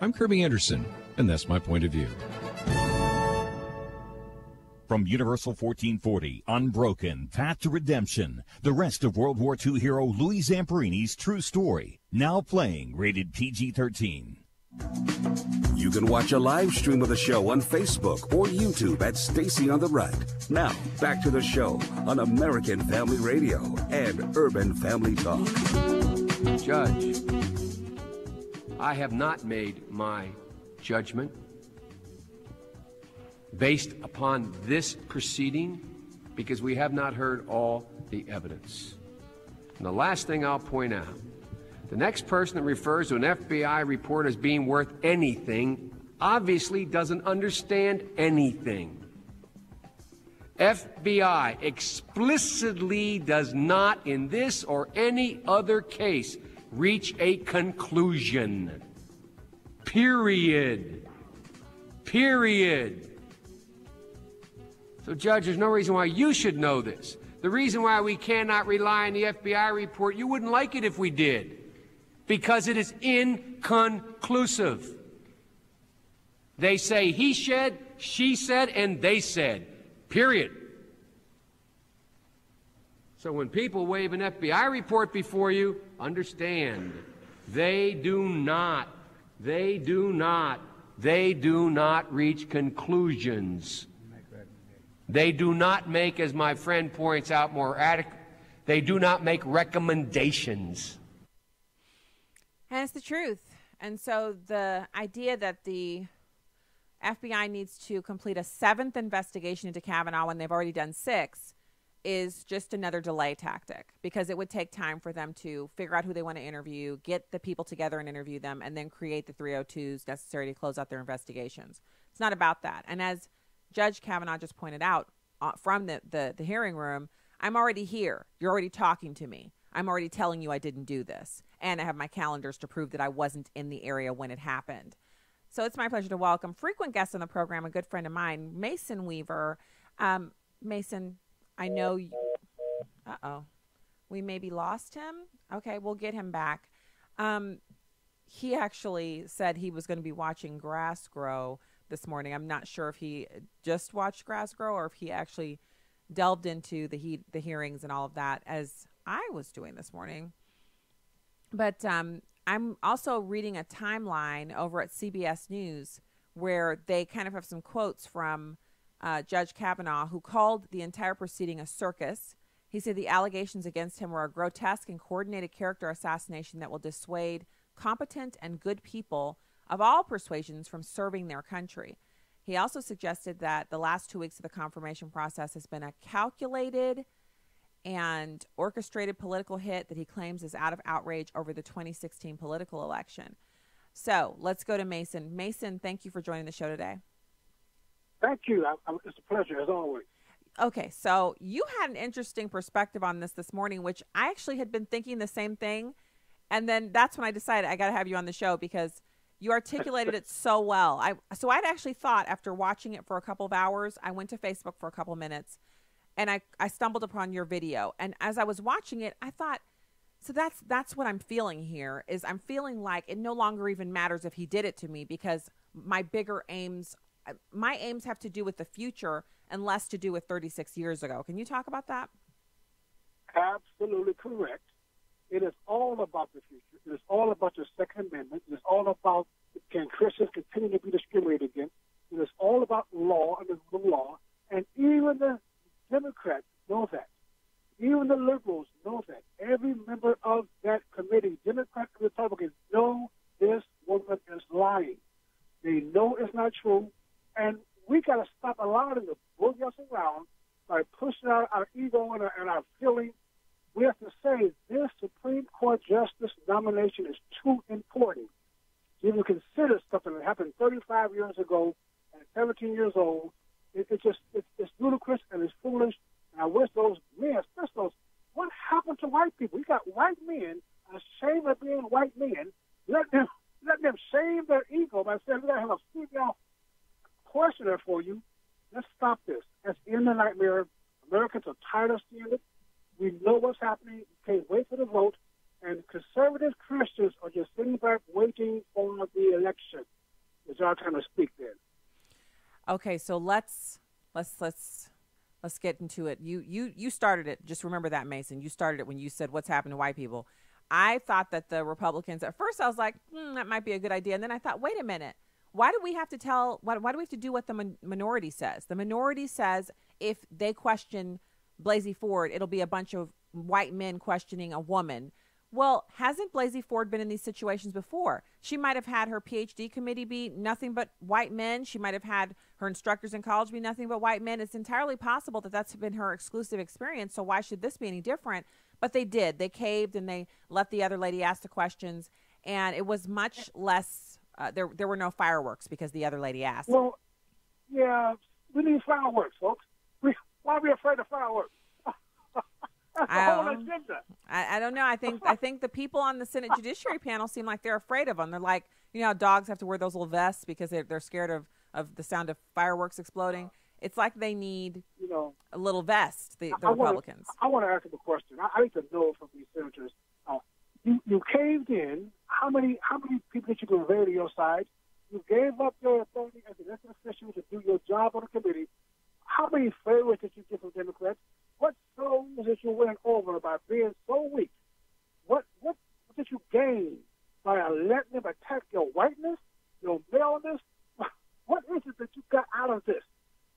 I'm Kirby Anderson, and that's my point of view. From Universal 1440, Unbroken, Path to Redemption, the rest of World War II hero Louis Zamperini's true story, now playing, rated PG-13. You can watch a live stream of the show on Facebook or YouTube at Stacey on the Right. Now, back to the show on American Family Radio and Urban Family Talk. Judge, I have not made my judgment based upon this proceeding because we have not heard all the evidence. And the last thing I'll point out, the next person that refers to an FBI report as being worth anything obviously doesn't understand anything. FBI explicitly does not, in this or any other case, reach a conclusion. Period. Period. So, Judge, there's no reason why you should know this. The reason why we cannot rely on the FBI report, you wouldn't like it if we did, because it is inconclusive. They say he said, she said, and they said. Period. So when people wave an FBI report before you, understand, they do not reach conclusions. They do not make, as my friend points out more adequate, they do not make recommendations. And it's the truth. And so the idea that the FBI needs to complete a 7th investigation into Kavanaugh when they've already done 6 is just another delay tactic, because it would take time for them to figure out who they want to interview, get the people together and interview them, and then create the 302s necessary to close out their investigations. It's not about that. And as Judge Kavanaugh just pointed out from the hearing room, I'm already here. You're already talking to me. I'm already telling you I didn't do this. And I have my calendars to prove that I wasn't in the area when it happened. So it's my pleasure to welcome frequent guest on the program, a good friend of mine, Mason Weaver. Mason, I know you... Uh-oh. We maybe lost him? Okay, we'll get him back. He actually said he was going to be watching grass grow this morning. I'm not sure if he just watched grass grow or if he actually delved into the hearings and all of that, as I was doing this morning. But I'm also reading a timeline over at CBS News where they kind of have some quotes from Judge Kavanaugh, who called the entire proceeding a circus. He said the allegations against him were a grotesque and coordinated character assassination that will dissuade competent and good people of all persuasions from serving their country. He also suggested that the last 2 weeks of the confirmation process has been a calculated and orchestrated political hit that he claims is out of outrage over the 2016 political election. So let's go to Mason. Mason, thank you for joining the show today. Thank you. It's a pleasure, as always. Okay, so you had an interesting perspective on this morning, which I actually had been thinking the same thing. And then that's when I decided I got to have you on the show because you articulated it so well. So I'd actually thought, after watching it for a couple of hours, I went to Facebook for a couple of minutes, and I stumbled upon your video. And as I was watching it, I thought, so that's what I'm feeling here, is I'm feeling like it no longer even matters if he did it to me, because my aims have to do with the future and less to do with 36 years ago. Can you talk about that? Absolutely correct. It is all about the future. It is all about the Second Amendment. It is all about, can Christians continue to be discriminated against? It is all about law and the rule of law. And even the Democrats know that. Even the liberals know that. Every member of that committee, Democrats and Republicans, know this woman is lying. They know it's not true. And we got to stop allowing the boogie us around by pushing out our ego and our feelings. We have to say this Supreme Court justice nomination is too important to even consider something that happened 35 years ago at 17 years old. It's ludicrous and it's foolish. And I wish those men, especially those, what happened to white people? We got white men ashamed of being white men. Let them shame their ego by saying, we got to have a female questioner for you. Let's stop this. Let's end the nightmare. Americans are tired of seeing it. We know what's happening. We can't wait for the vote. And conservative Christians are just sitting back waiting for the election. It's our time to speak then. Okay, so let's get into it. You started it. Just remember that, Mason. You started it when you said what's happened to white people. I thought that the Republicans, at first I was like, that might be a good idea. And then I thought, wait a minute. Why do we have to why do we have to do what the minority says? The minority says if they question Blasey Ford, it'll be a bunch of white men questioning a woman. Well, hasn't Blasey Ford been in these situations before? She might have had her PhD committee be nothing but white men. She might have had her instructors in college be nothing but white men. It's entirely possible that that's been her exclusive experience. So why should this be any different? But they did. They caved and they let the other lady ask the questions, and it was much less. There were no fireworks because the other lady asked. Well, yeah, we need fireworks, folks. Why are we afraid of fireworks? That's the whole agenda. I don't know. I think the people on the Senate Judiciary panel seem like they're afraid of them. They're like, you know, how dogs have to wear those little vests because they're scared of the sound of fireworks exploding. It's like they need, a little vest. The Republicans. I want to ask you a question. I need to know from these senators. You caved in. How many people did you convey to your side? You gave up your authority as an elected official to do your job on the committee. How many favors did you get from Democrats? What souls did you win over by being so weak? What did you gain by letting them attack your whiteness, your maleness? What is it that you got out of this?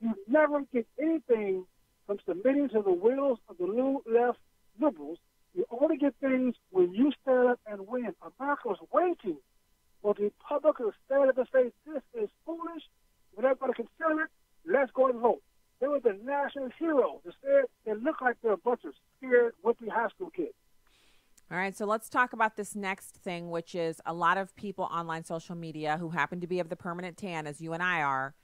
You never get anything from submitting to the wills of the left liberals. You only get things when you stand up and win. America's waiting for the Republicans to stand up and say, this is foolish. We're not going to consider it. Let's go and vote. They were the national heroes. They look like they're a bunch of scared, wimpy high school kids. All right, so let's talk about this next thing, which is a lot of people online social media who happen to be of the permanent tan, as you and I are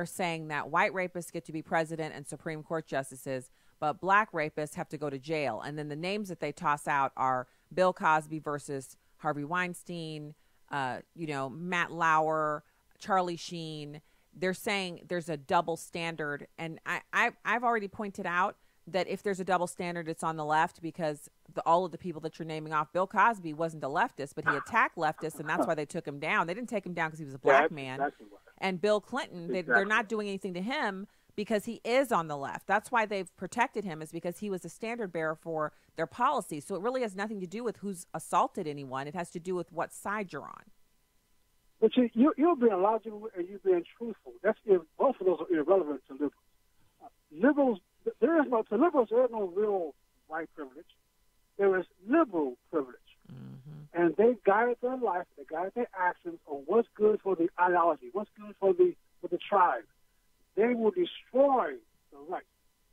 saying that white rapists get to be president and Supreme Court justices, but black rapists have to go to jail. And then the names that they toss out are Bill Cosby versus Harvey Weinstein, Matt Lauer, Charlie Sheen. They're saying there's a double standard. And I've already pointed out that if there's a double standard, it's on the left because all of the people that you're naming off, Bill Cosby wasn't a leftist, but he attacked leftists, and that's why they took him down. They didn't take him down because he was a black man. Exactly right. And Bill Clinton, they're not doing anything to him because he is on the left. That's why they've protected him, is because he was a standard bearer for their policy. So it really has nothing to do with who's assaulted anyone. It has to do with what side you're on. But you're being logical and you're being truthful. Both of those are irrelevant to liberals. To liberals, there is no real white privilege. There is liberal privilege. Mm-hmm. And they guided their life, they guided their actions on what's good for the ideology, what's good for the tribe. They will destroy the right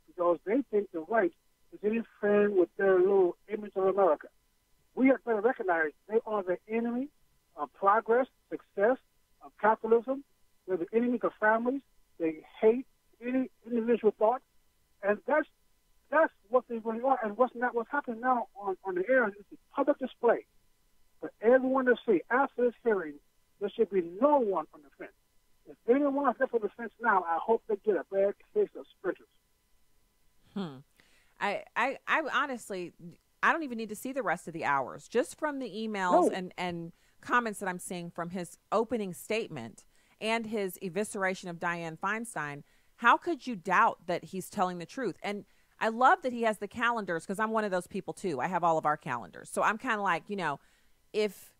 because they think the right is interfering with their little image of America. We have to recognize they are the enemy of progress, success, of capitalism. They're the enemy of families. They hate any individual thought. And that's what they really are. And what's happening now on the air is a public display for everyone to see. After this hearing, there should be no one on the fence. If anyone is left on the fence now, I hope they get a bad case of sprinters. I honestly, I don't even need to see the rest of the hours. Just from the emails and comments that I'm seeing from his opening statement and his evisceration of Dianne Feinstein, how could you doubt that he's telling the truth? And I love that he has the calendars because I'm one of those people too. I have all of our calendars. So I'm kind of like, if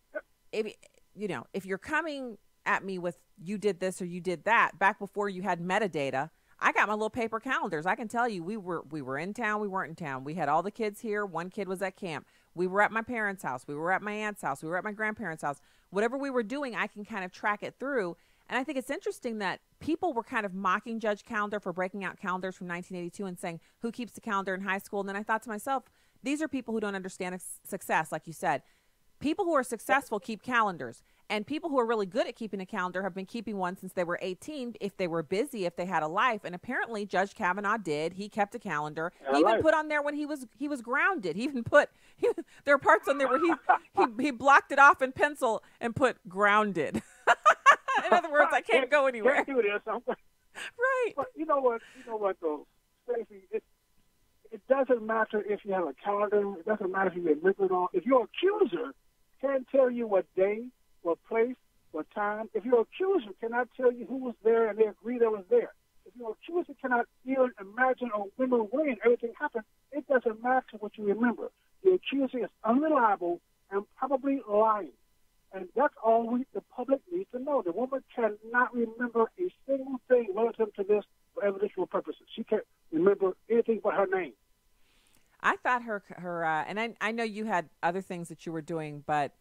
you're coming at me with you did this or you did that back before you had metadata, I got my little paper calendars. I can tell you we were in town, we weren't in town. We had all the kids here. One kid was at camp. We were at my parents' house. We were at my aunt's house. We were at my grandparents' house. Whatever we were doing, I can kind of track it through. And I think it's interesting that people were kind of mocking Judge Calendar for breaking out calendars from 1982 and saying, who keeps the calendar in high school? And then I thought to myself, these are people who don't understand success, like you said. People who are successful keep calendars. And people who are really good at keeping a calendar have been keeping one since they were 18, if they were busy, if they had a life. And apparently Judge Kavanaugh did. He kept a calendar. He even put on there when he was grounded. He even put, there are parts on there where he blocked it off in pencil and put grounded. In other words, I can't go anywhere. Can't do this. Right. But you know what though, Stacey, it doesn't matter if you have a calendar. It doesn't matter if you remember it all. If your accuser can't tell you what day, what place, what time, if your accuser cannot tell you who was there and they agree they was there, if your accuser cannot even imagine or remember when everything happened, it doesn't matter what you remember. The accuser is unreliable and probably lying. And that's all the public needs to know. The woman cannot remember a single thing relative to this for evidential purposes. She can't remember anything but her name. I thought her and I know you had other things that you were doing, but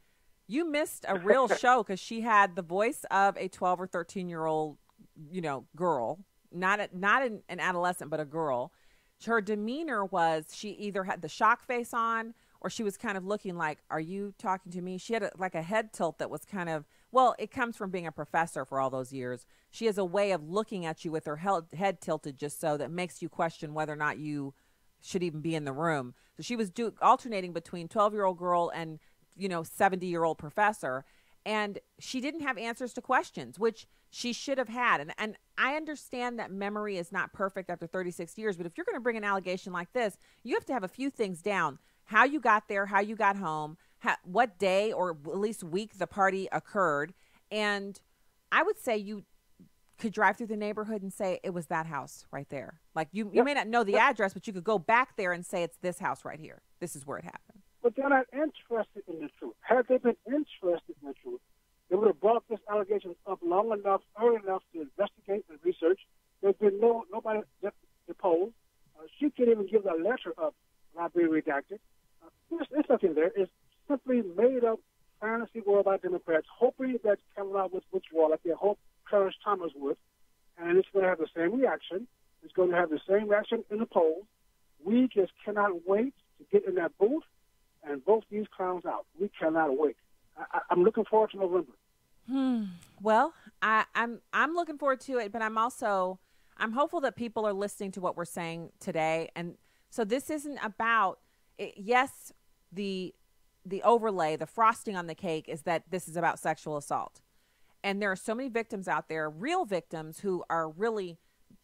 you missed a real show because she had the voice of a 12 or 13-year-old, girl, not an adolescent, but a girl. her demeanor was she either had the shock face on or she was kind of looking like, are you talking to me? She had like a head tilt that was kind of, well, it comes from being a professor for all those years. She has a way of looking at you with her head tilted just so that makes you question whether or not you should even be in the room. So she was alternating between 12-year-old girl and, 70-year-old professor. And she didn't have answers to questions, which she should have had. And I understand that memory is not perfect after 36 years, but if you're going to bring an allegation like this, you have to have a few things down. How you got there, how you got home, what day or at least week the party occurred. And I would say you could drive through the neighborhood and say it was that house right there. Like you may not know the address, but you could go back there and say it's this house right here. This is where it happened. But they're not interested in the truth. Had they been interested in the truth, they would have brought this allegation up long enough, early enough to investigate and research. There's been nobody deposed. She can't even give the letter up not being redacted. There's nothing there. It's simply made up fantasy world by Democrats, hoping that Kavanaugh would withdraw, like they hope Clarence Thomas would, and it's going to have the same reaction. It's going to have the same reaction in the polls. We just cannot wait to get in that booth and vote these clowns out. We cannot wait. I'm looking forward to November. Well, I'm looking forward to it, but I'm hopeful that people are listening to what we're saying today. And so this isn't about, yes, the overlay, the frosting on the cake is that this is about sexual assault. And there are so many victims out there, real victims who are really,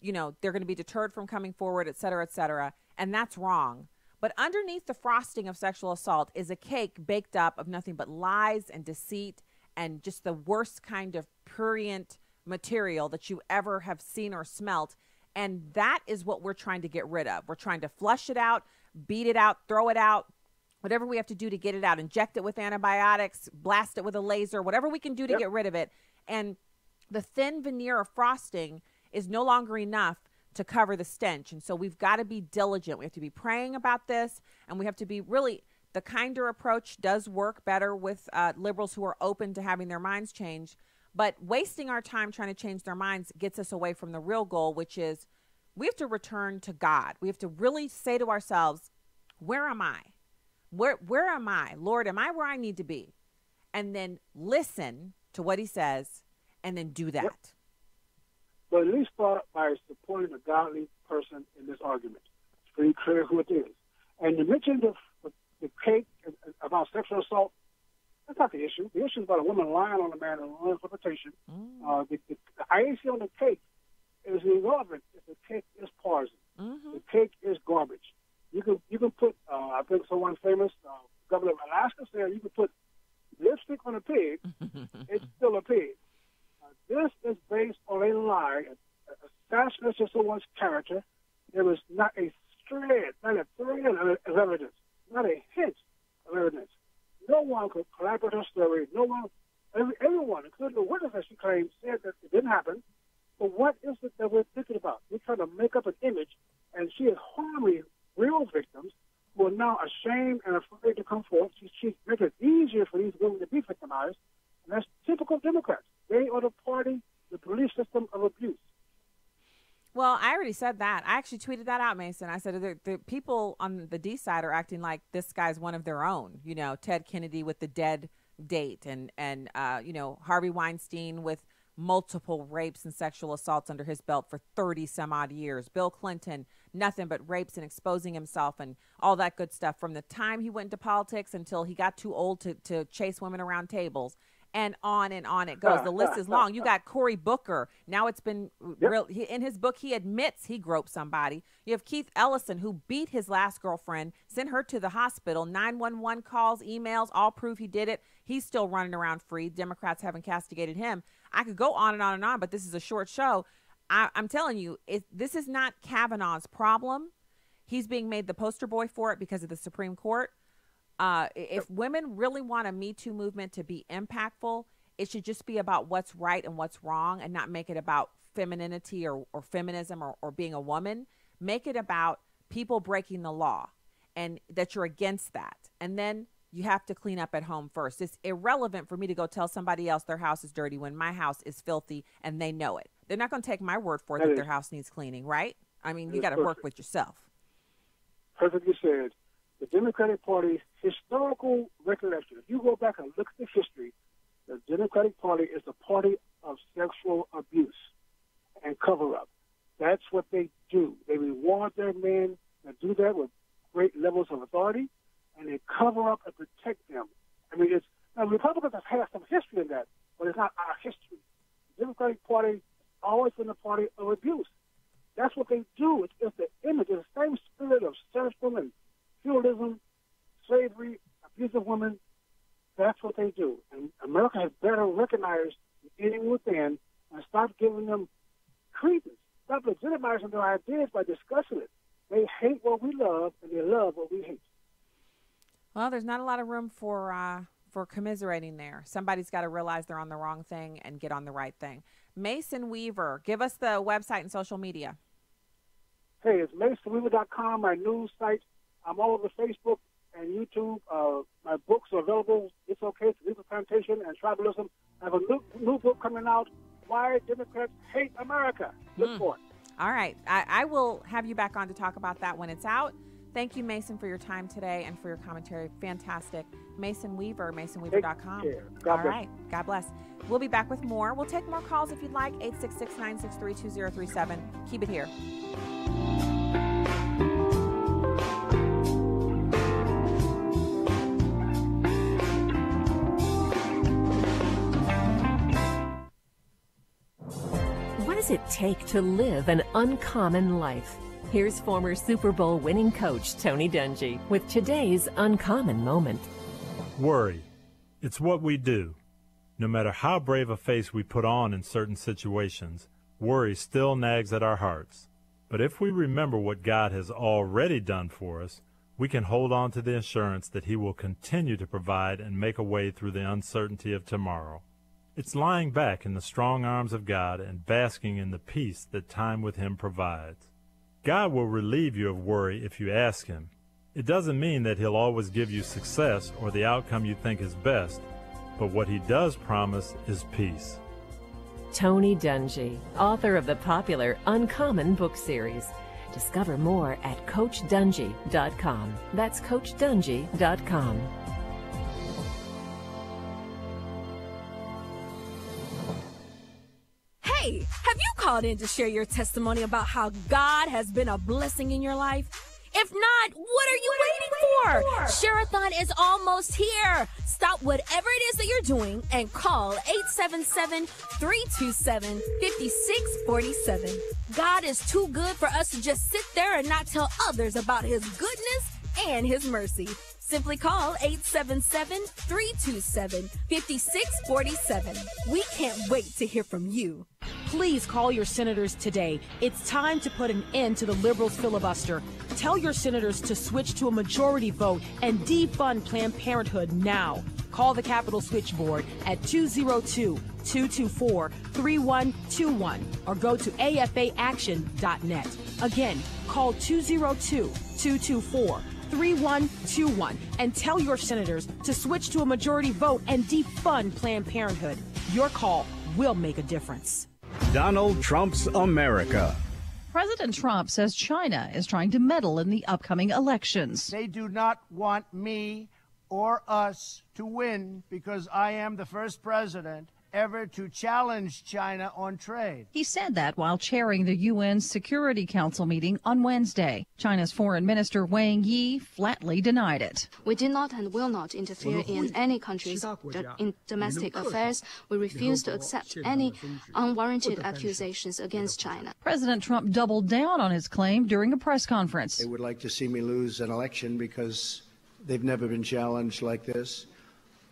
they're going to be deterred from coming forward, et cetera, and that's wrong. But underneath the frosting of sexual assault is a cake baked up of nothing but lies and deceit and just the worst kind of prurient material that you ever have seen or smelt. And that is what we're trying to get rid of. We're trying to flush it out, beat it out, throw it out, whatever we have to do to get it out, inject it with antibiotics, blast it with a laser, whatever we can do to get rid of it. And the thin veneer of frosting is no longer enough to cover the stench. And so we've got to be diligent. We have to be praying about this, and we have to be really, the kinder approach does work better with liberals who are open to having their minds changed. But wasting our time trying to change their minds gets us away from the real goal, which is we have to return to God. We have to really say to ourselves, where am I? Where am I? Lord, am I where I need to be? And then listen to what he says and then do that. Yep. But at least start by supporting a godly person in this argument. It's pretty clear who it is. And you mentioned the cake about sexual assault. That's not the issue. The issue is about a woman lying on a man in an interpretation. The icing on the cake is irrelevant if the cake is poison. The cake is garbage. You can put, I think someone famous, governor of Alaska said, you can put lipstick on a pig, it's still a pig. This is based on a lie, assassination of someone's character. There is not a thread, not a thread of evidence, not a hint of evidence. No one could collaborate her story. No one, everyone, including the witness that she claimed, said that it didn't happen. But what is it that we're thinking about? We're trying to make up an image, and she is harming real victims who are now ashamed and afraid to come forth. She's making it easier for these women to be victimized, and that's typical Democrats. They are the party, the belief system of abuse. Well, I already said that. I actually tweeted that out, Mason. I said the people on the D side are acting like this guy's one of their own. Ted Kennedy with the dead date and Harvey Weinstein with multiple rapes and sexual assaults under his belt for 30 some odd years. Bill Clinton, nothing but rapes and exposing himself and all that good stuff from the time he went into politics until he got too old to chase women around tables. And on it goes. The list is long. You got Cory Booker. Now it's been real. In his book, he admits he groped somebody. You have Keith Ellison, who beat his last girlfriend, sent her to the hospital, 911 calls, emails, all prove he did it. He's still running around free. Democrats haven't castigated him. I could go on and on and on, but this is a short show. I'm telling you, this is not Kavanaugh's problem. He's being made the poster boy for it because of the Supreme Court. If women really want a Me Too movement to be impactful, it should just be about what's right and what's wrong and not make it about femininity or feminism or being a woman. Make it about people breaking the law and that you're against that. And then you have to clean up at home first. It's irrelevant for me to go tell somebody else their house is dirty when my house is filthy and they know it. They're not going to take my word for it that their house needs cleaning, right? I mean, you got to work with yourself. perfectly said, the Democratic Party's historical recollection, if you go back and look at the history, the Democratic Party is the party of sexual abuse and cover-up. That's what they do. They reward their men that do that with great levels of authority, and they cover up and protect them. I mean, now Republicans have had some history in that, but it's not our history. The Democratic Party has always been a party of abuse. That's what they do. It's the image. It's the same spirit of serfdom and feudalism, slavery, abuse of women. That's what they do. And America has better recognized the enemy within and stop giving them credence. Stop legitimizing their ideas by discussing it. They hate what we love, and they love what we hate. Well, there's not a lot of room for commiserating there. Somebody's got to realize they're on the wrong thing and get on the right thing. Mason Weaver, give us the website and social media. Hey, it's MasonWeaver.com, my news site. I'm all over Facebook and YouTube. My books are available. It's Okay to Legal Plantation and Tribalism. I have a new book coming out, Why Democrats Hate America. Look for it. All right. I will have you back on to talk about that when it's out. Thank you, Mason, for your time today and for your commentary. Fantastic. Mason Weaver, MasonWeaver.com. All right. God bless. We'll be back with more. We'll take more calls if you'd like. 866-963-2037. Keep it here. What does it take to live an uncommon life? Here's former Super Bowl winning coach Tony Dungy with today's uncommon moment. Worry. It's what we do. No matter how brave a face we put on in certain situations, worry still nags at our hearts. But if we remember what God has already done for us, we can hold on to the assurance that He will continue to provide and make a way through the uncertainty of tomorrow. It's lying back in the strong arms of God and basking in the peace that time with Him provides. God will relieve you of worry if you ask Him. It doesn't mean that He'll always give you success or the outcome you think is best, but what He does promise is peace. Tony Dungy, author of the popular Uncommon book series. Discover more at CoachDungy.com. That's CoachDungy.com. Hey, have you called in to share your testimony about how God has been a blessing in your life? If not, what are you waiting for? Share-a-thon is almost here. Stop whatever it is that you're doing and call 877-327-5647. God is too good for us to just sit there and not tell others about His goodness and His mercy. Simply call 877-327-5647. We can't wait to hear from you. Please call your senators today. It's time to put an end to the liberals' filibuster. Tell your senators to switch to a majority vote and defund Planned Parenthood now. Call the Capitol Switchboard at 202-224-3121 or go to afaaction.net. Again, call 202-224-3121 and tell your senators to switch to a majority vote and defund Planned Parenthood. Your call will make a difference. Donald Trump's America. President Trump says China is trying to meddle in the upcoming elections. They do not want me or us to win because I am the first president ever to challenge China on trade. He said that while chairing the UN Security Council meeting on Wednesday. China's Foreign Minister Wang Yi flatly denied it. We do not and will not interfere in any country's domestic affairs. We refuse to accept any unwarranted accusations against China. President Trump doubled down on his claim during a press conference. They would like to see me lose an election because they've never been challenged like this.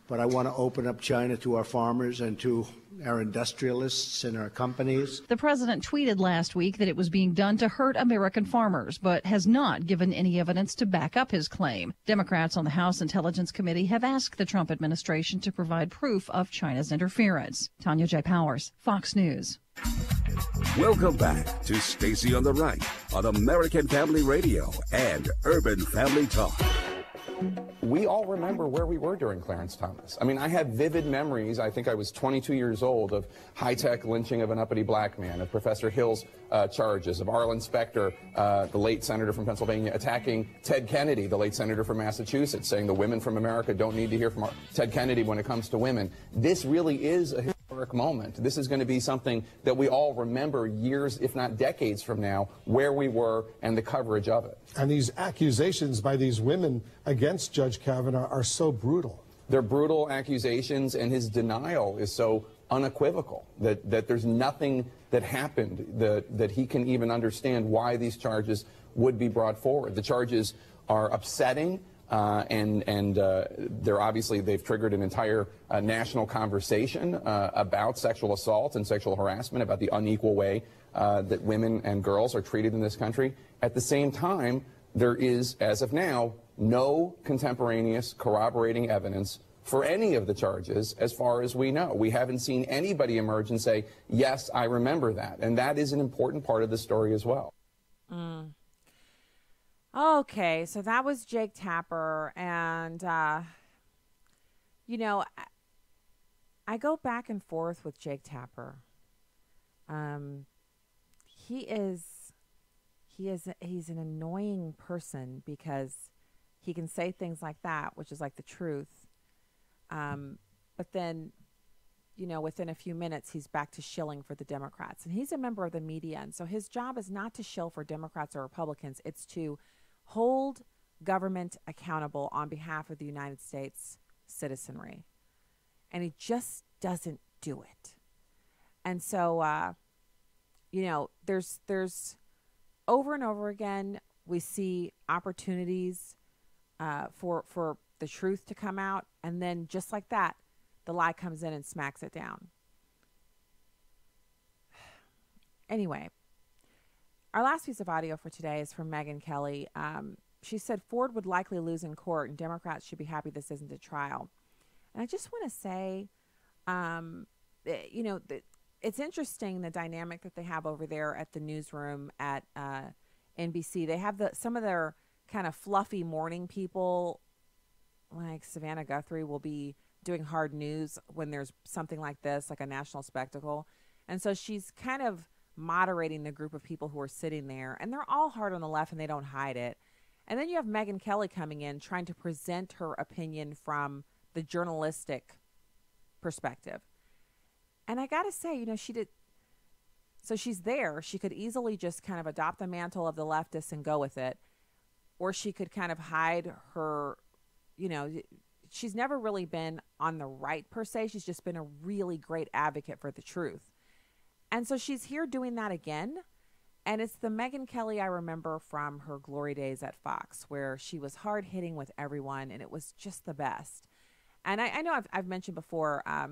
But I want to open up China to our farmers and to our industrialists and our companies. The president tweeted last week that it was being done to hurt American farmers, but has not given any evidence to back up his claim. Democrats on the House Intelligence Committee have asked the Trump administration to provide proof of China's interference. Tanya J. Powers, Fox News. Welcome back to Stacy on the Right on American Family Radio and Urban Family Talk. we all remember where we were during Clarence Thomas. I mean, I have vivid memories. I think I was 22 years old of high-tech lynching of an uppity black man, of Professor Hill's charges, of Arlen Specter, the late senator from Pennsylvania, attacking Ted Kennedy, the late senator from Massachusetts, saying the women from America don't need to hear from Ted Kennedy when it comes to women. This really is a historic moment. This is going to be something that we all remember years, if not decades from now, where we were and the coverage of it. And these accusations by these women against Judge Kavanaugh are so brutal. They're brutal accusations, and his denial is so unequivocal that there's nothing that happened that he can even understand why these charges would be brought forward. The charges are upsetting. They're obviously, they've triggered an entire national conversation about sexual assault and sexual harassment, about the unequal way that women and girls are treated in this country. At the same time, there is, as of now, no contemporaneous corroborating evidence for any of the charges as far as we know. We haven't seen anybody emerge and say, yes, I remember that. And that is an important part of the story as well. Okay, so that was Jake Tapper, and, you know, I go back and forth with Jake Tapper. He's an annoying person because he can say things like that, which is like the truth. But then, you know, within a few minutes, he's back to shilling for the Democrats, and he's a member of the media. And so his job is not to shill for Democrats or Republicans. It's to hold government accountable on behalf of the United States citizenry. And he just doesn't do it. And so, you know, there's over and over again, we see opportunities for the truth to come out. And then just like that, the lie comes in and smacks it down. Anyway, our last piece of audio for today is from Megyn Kelly. She said Ford would likely lose in court and Democrats should be happy this isn't a trial. And I just want to say, you know, it's interesting the dynamic that they have over there at the newsroom at NBC. They have some of their kind of fluffy morning people, like Savannah Guthrie, will be doing hard news when there's something like this, like a national spectacle. And so she's kind of moderating the group of people who are sitting there, and they're all hard on the left and they don't hide it. And then you have Megyn Kelly coming in trying to present her opinion from the journalistic perspective. And I got to say, you know, so she's there. She could easily just kind of adopt the mantle of the leftists and go with it. Or she could kind of hide her, you know, she's never really been on the right per se. She's just been a really great advocate for the truth. And so she's here doing that again. And it's the Megyn Kelly I remember from her glory days at Fox, where she was hard hitting with everyone and it was just the best. And I know I've mentioned before, I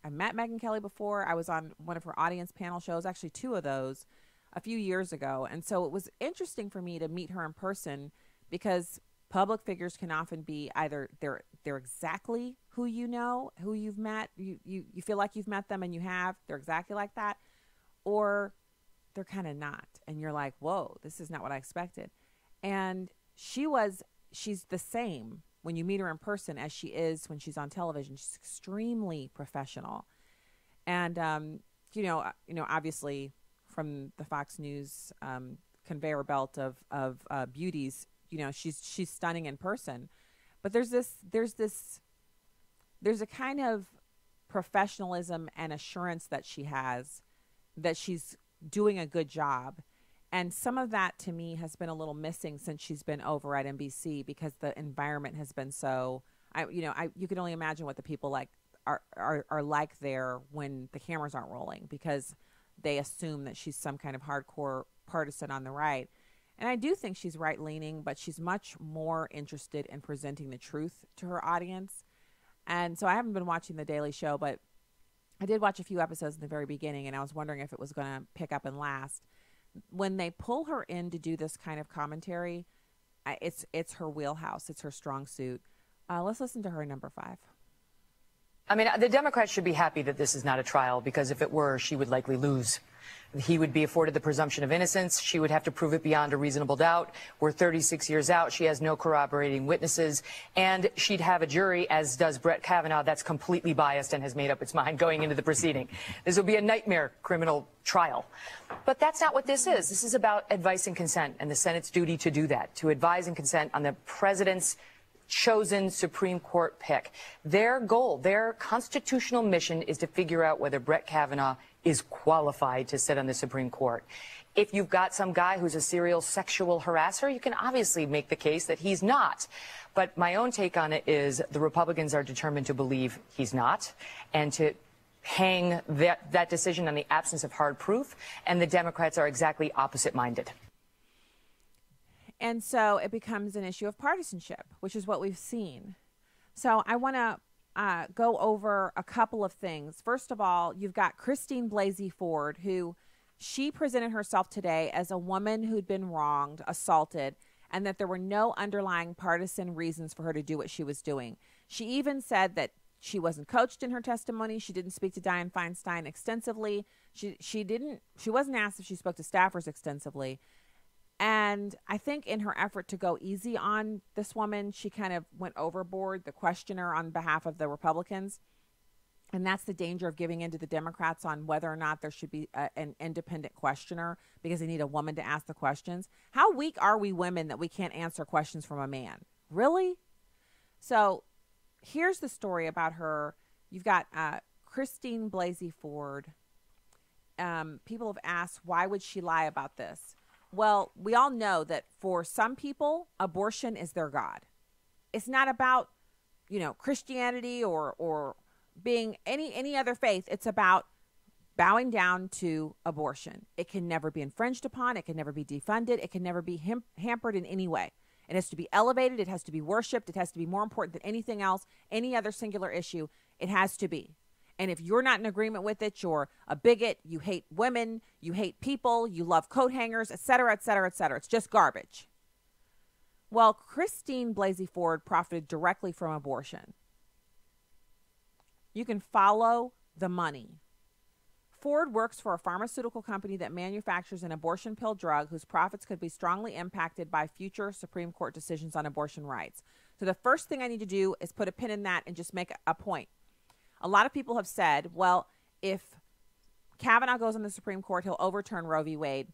met Megyn Kelly before. I was on one of her audience panel shows, actually 2 of those, a few years ago. And so it was interesting for me to meet her in person because public figures can often be either they're exactly who you know, who you've met, you feel like you've met them and you have, they're exactly like that, or they're kind of not. And you're like, whoa, this is not what I expected. And she's the same when you meet her in person as she is when she's on television. She's extremely professional. And, you know, obviously from the Fox News conveyor belt of beauties, you know, she's stunning in person. But there's a kind of professionalism and assurance that she has that she's doing a good job. And some of that to me has been a little missing since she's been over at NBC because the environment has been so, you can only imagine what the people like are like there when the cameras aren't rolling because they assume that she's some kind of hardcore partisan on the right. And I do think she's right-leaning, but she's much more interested in presenting the truth to her audience. And so I haven't been watching The Daily Show, but I did watch a few episodes in the very beginning, and I was wondering if it was going to pick up and last. When they pull her in to do this kind of commentary, it's her wheelhouse. It's her strong suit. Let's listen to her number 5. I mean, the Democrats should be happy that this is not a trial because if it were, she would likely lose. He would be afforded the presumption of innocence. She would have to prove it beyond a reasonable doubt. We're 36 years out. She has no corroborating witnesses. And she'd have a jury, as does Brett Kavanaugh, that's completely biased and has made up its mind going into the proceeding. This will be a nightmare criminal trial. But that's not what this is. This is about advice and consent, and the Senate's duty to do that, to advise and consent on the president's chosen Supreme Court pick. Their goal, their constitutional mission is to figure out whether Brett Kavanaugh is qualified to sit on the Supreme Court. If you've got some guy who's a serial sexual harasser, you can obviously make the case that he's not. But my own take on it is the Republicans are determined to believe he's not and to hang that decision on the absence of hard proof, and the Democrats are exactly opposite-minded. And so it becomes an issue of partisanship, which is what we've seen. So I want to go over a couple of things. First of all, you've got Christine Blasey Ford, who she presented herself today as a woman who'd been wronged, assaulted, and that there were no underlying partisan reasons for her to do what she was doing. She even said that she wasn't coached in her testimony. She didn't speak to Dianne Feinstein extensively. She wasn't asked if she spoke to staffers extensively. And I think in her effort to go easy on this woman, she kind of went overboard, the questioner on behalf of the Republicans. And that's the danger of giving in to the Democrats on whether or not there should be an independent questioner because they need a woman to ask the questions. How weak are we women that we can't answer questions from a man? Really? So here's the story about her. You've got Christine Blasey Ford. People have asked, why would she lie about this? Well, we all know that for some people, abortion is their God. It's not about, Christianity or being any other faith. It's about bowing down to abortion. It can never be infringed upon. It can never be defunded. It can never be hampered in any way. It has to be elevated. It has to be worshipped. It has to be more important than anything else, any other singular issue. It has to be. And if you're not in agreement with it, you're a bigot, you hate women, you hate people, you love coat hangers, et cetera, et cetera, et cetera. It's just garbage. Well, Christine Blasey Ford profited directly from abortion. You can follow the money. Ford works for a pharmaceutical company that manufactures an abortion pill drug whose profits could be strongly impacted by future Supreme Court decisions on abortion rights. So the first thing I need to do is put a pin in that and just make a point. A lot of people have said, well, if Kavanaugh goes on the Supreme Court, he'll overturn Roe v. Wade,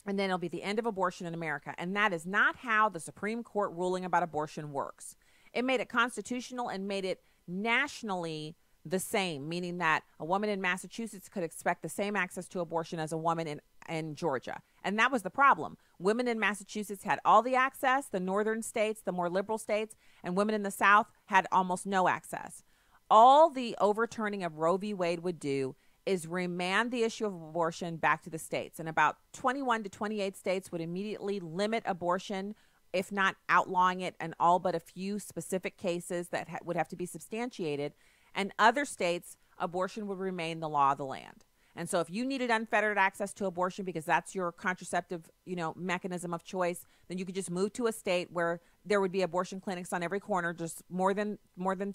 and then it'll be the end of abortion in America. And that is not how the Supreme Court ruling about abortion works. It made it constitutional and made it nationally the same, meaning that a woman in Massachusetts could expect the same access to abortion as a woman in Georgia. And that was the problem. Women in Massachusetts had all the access, the northern states, the more liberal states, and women in the South had almost no access. All the overturning of Roe v. Wade would do is remand the issue of abortion back to the states. And about 21 to 28 states would immediately limit abortion, if not outlawing it in all but a few specific cases that would have to be substantiated. And other states, abortion would remain the law of the land. And so if you needed unfettered access to abortion because that's your contraceptive, mechanism of choice, then you could just move to a state where there would be abortion clinics on every corner, just more than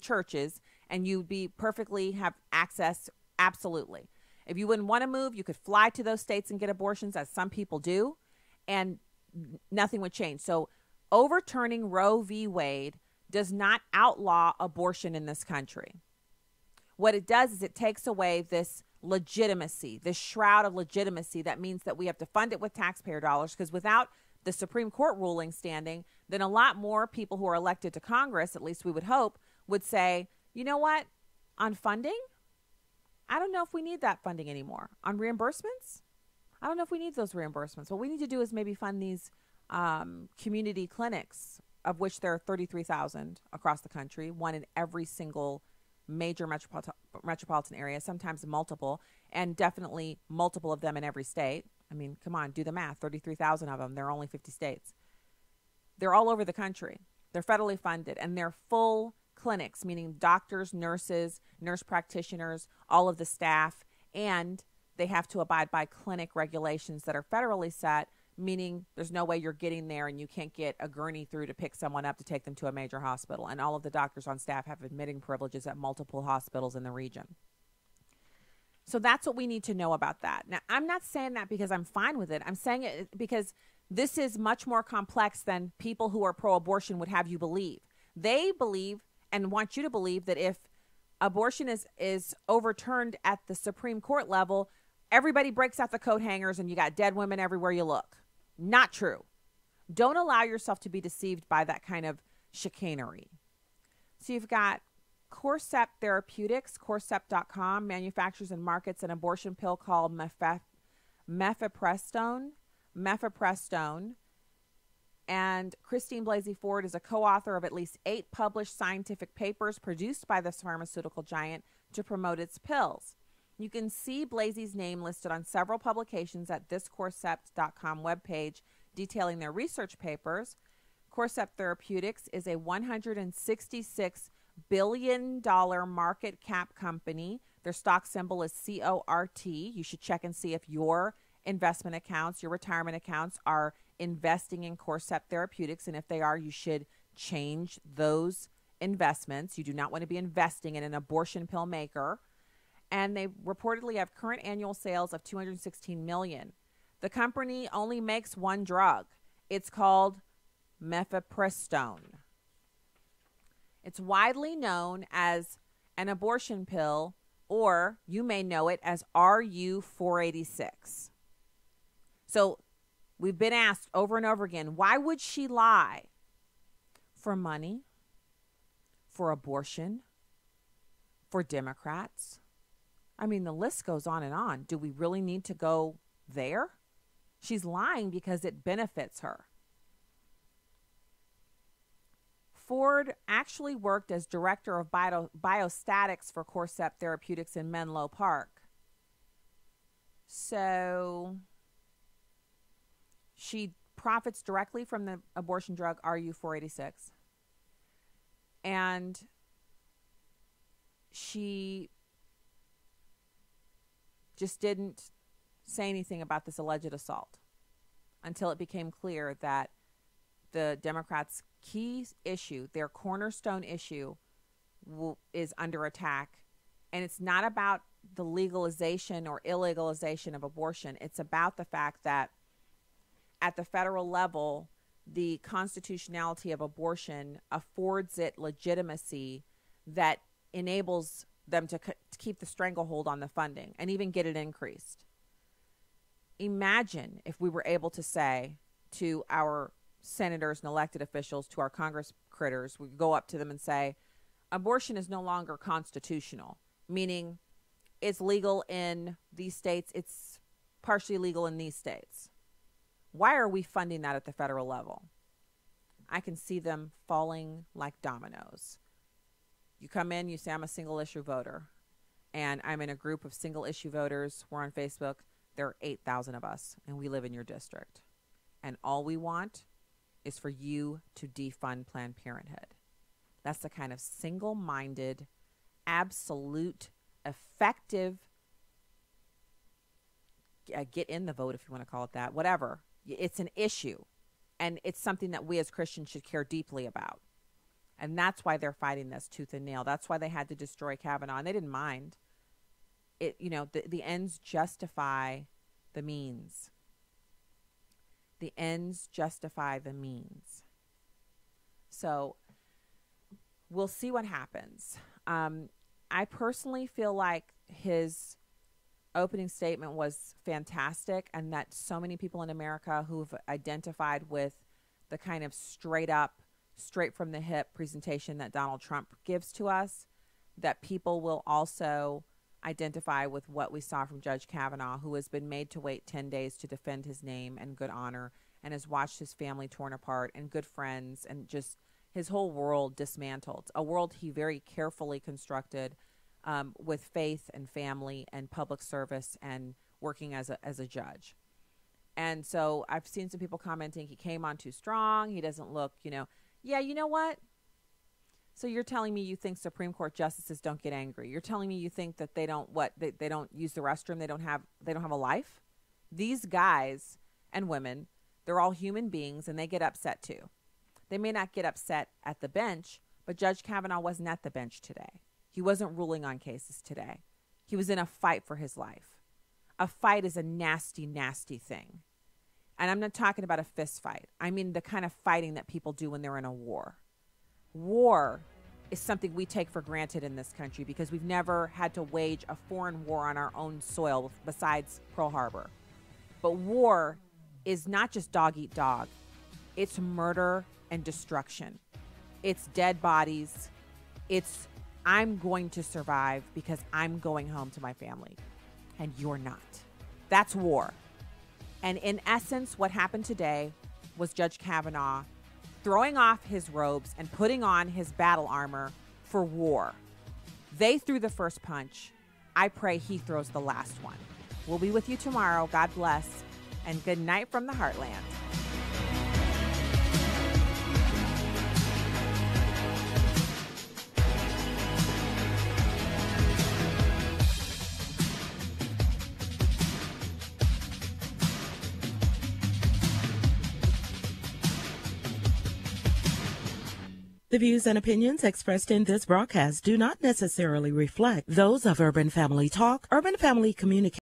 churches, and you'd be perfectly have access. Absolutely. If you wouldn't want to move, you could fly to those states and get abortions, as some people do, and nothing would change. So overturning Roe v. Wade does not outlaw abortion in this country. What it does is it takes away this legitimacy, this shroud of legitimacy that means that we have to fund it with taxpayer dollars, because without the Supreme Court ruling standing, then a lot more people who are elected to Congress, at least we would hope, would say, you know what, on funding, I don't know if we need that funding anymore. On reimbursements, I don't know if we need those reimbursements. What we need to do is maybe fund these community clinics, of which there are 33,000 across the country, one in every single major metropolitan area, sometimes multiple, and definitely multiple of them in every state. I mean, come on, do the math. 33,000 of them. There are only 50 states. They're all over the country. They're federally funded, and they're full clinics, meaning doctors, nurses, nurse practitioners, all of the staff, and they have to abide by clinic regulations that are federally set, meaning there's no way you're getting there and you can't get a gurney through to pick someone up to take them to a major hospital. And all of the doctors on staff have admitting privileges at multiple hospitals in the region. So that's what we need to know about that. Now, I'm not saying that because I'm fine with it. I'm saying it because this is much more complex than people who are pro-abortion would have you believe. They believe and want you to believe that if abortion is overturned at the Supreme Court level, everybody breaks out the coat hangers and you got dead women everywhere you look. Not true. Don't allow yourself to be deceived by that kind of chicanery. So you've got Corcept Therapeutics, Corcept.com, manufactures and markets an abortion pill called mifepristone. And Christine Blasey Ford is a co-author of at least 8 published scientific papers produced by this pharmaceutical giant to promote its pills. You can see Blasey's name listed on several publications at this Corcept.com webpage detailing their research papers. Corcept Therapeutics is a $166 billion market cap company. Their stock symbol is CORT. You should check and see if your investment accounts, your retirement accounts are investing in Corcept Therapeutics. And if they are, you should change those investments. You do not want to be investing in an abortion pill maker. And they reportedly have current annual sales of $216 million. The company only makes one drug. It's called mifepristone. It's widely known as an abortion pill, or you may know it as RU486. So we've been asked over and over again, why would she lie? For money? For abortion? For Democrats? I mean, the list goes on and on. Do we really need to go there? She's lying because it benefits her. Ford actually worked as director of biostatics for Corcept Therapeutics in Menlo Park. So she profits directly from the abortion drug RU486. And she just didn't say anything about this alleged assault until it became clear that the Democrats' key issue, their cornerstone issue, is under attack. And it's not about the legalization or illegalization of abortion. It's about the fact that at the federal level, the constitutionality of abortion affords it legitimacy that enables them to keep the stranglehold on the funding and even get it increased. Imagine if we were able to say to our senators and elected officials, to our Congress critters, we go up to them and say, abortion is no longer constitutional, meaning it's legal in these states, it's partially legal in these states. Why are we funding that at the federal level? I can see them falling like dominoes. You come in, you say, I'm a single issue voter, and I'm in a group of single issue voters. We're on Facebook. There are 8,000 of us, and we live in your district. And all we want is for you to defund Planned Parenthood. That's the kind of single-minded, absolute, effective, get in the vote if you want to call it that, whatever. It's an issue, and it's something that we as Christians should care deeply about. And that's why they're fighting this tooth and nail. That's why they had to destroy Kavanaugh, and they didn't mind. It, you know, the ends justify the means. The ends justify the means. So we'll see what happens. I personally feel like his opening statement was fantastic, and that so many people in America who've identified with the kind of straight up, straight from the hip presentation that Donald Trump gives to us, that people will also identify with what we saw from Judge Kavanaugh, who has been made to wait 10 days to defend his name and good honor, and has watched his family torn apart and good friends and just his whole world dismantled, a world he very carefully constructed with faith and family and public service and working as a judge. And so I've seen some people commenting he came on too strong. He doesn't look, yeah, you know what? So you're telling me you think Supreme Court justices don't get angry? You're telling me you think that they don't they don't use the restroom? They don't have a life? These guys and women, they're all human beings, and they get upset too. They may not get upset at the bench, but Judge Kavanaugh wasn't at the bench today. He wasn't ruling on cases today. He was in a fight for his life. A fight is a nasty, nasty thing. And I'm not talking about a fist fight. I mean the kind of fighting that people do when they're in a war. War is something we take for granted in this country because we've never had to wage a foreign war on our own soil besides Pearl Harbor. But war is not just dog eat dog. It's murder and destruction. It's dead bodies. It's I'm going to survive because I'm going home to my family and you're not. That's war. And in essence, what happened today was Judge Kavanaugh throwing off his robes and putting on his battle armor for war. They threw the first punch. I pray he throws the last one. We'll be with you tomorrow. God bless. And good night from the Heartland. The views and opinions expressed in this broadcast do not necessarily reflect those of Urban Family Talk, Urban Family Communication.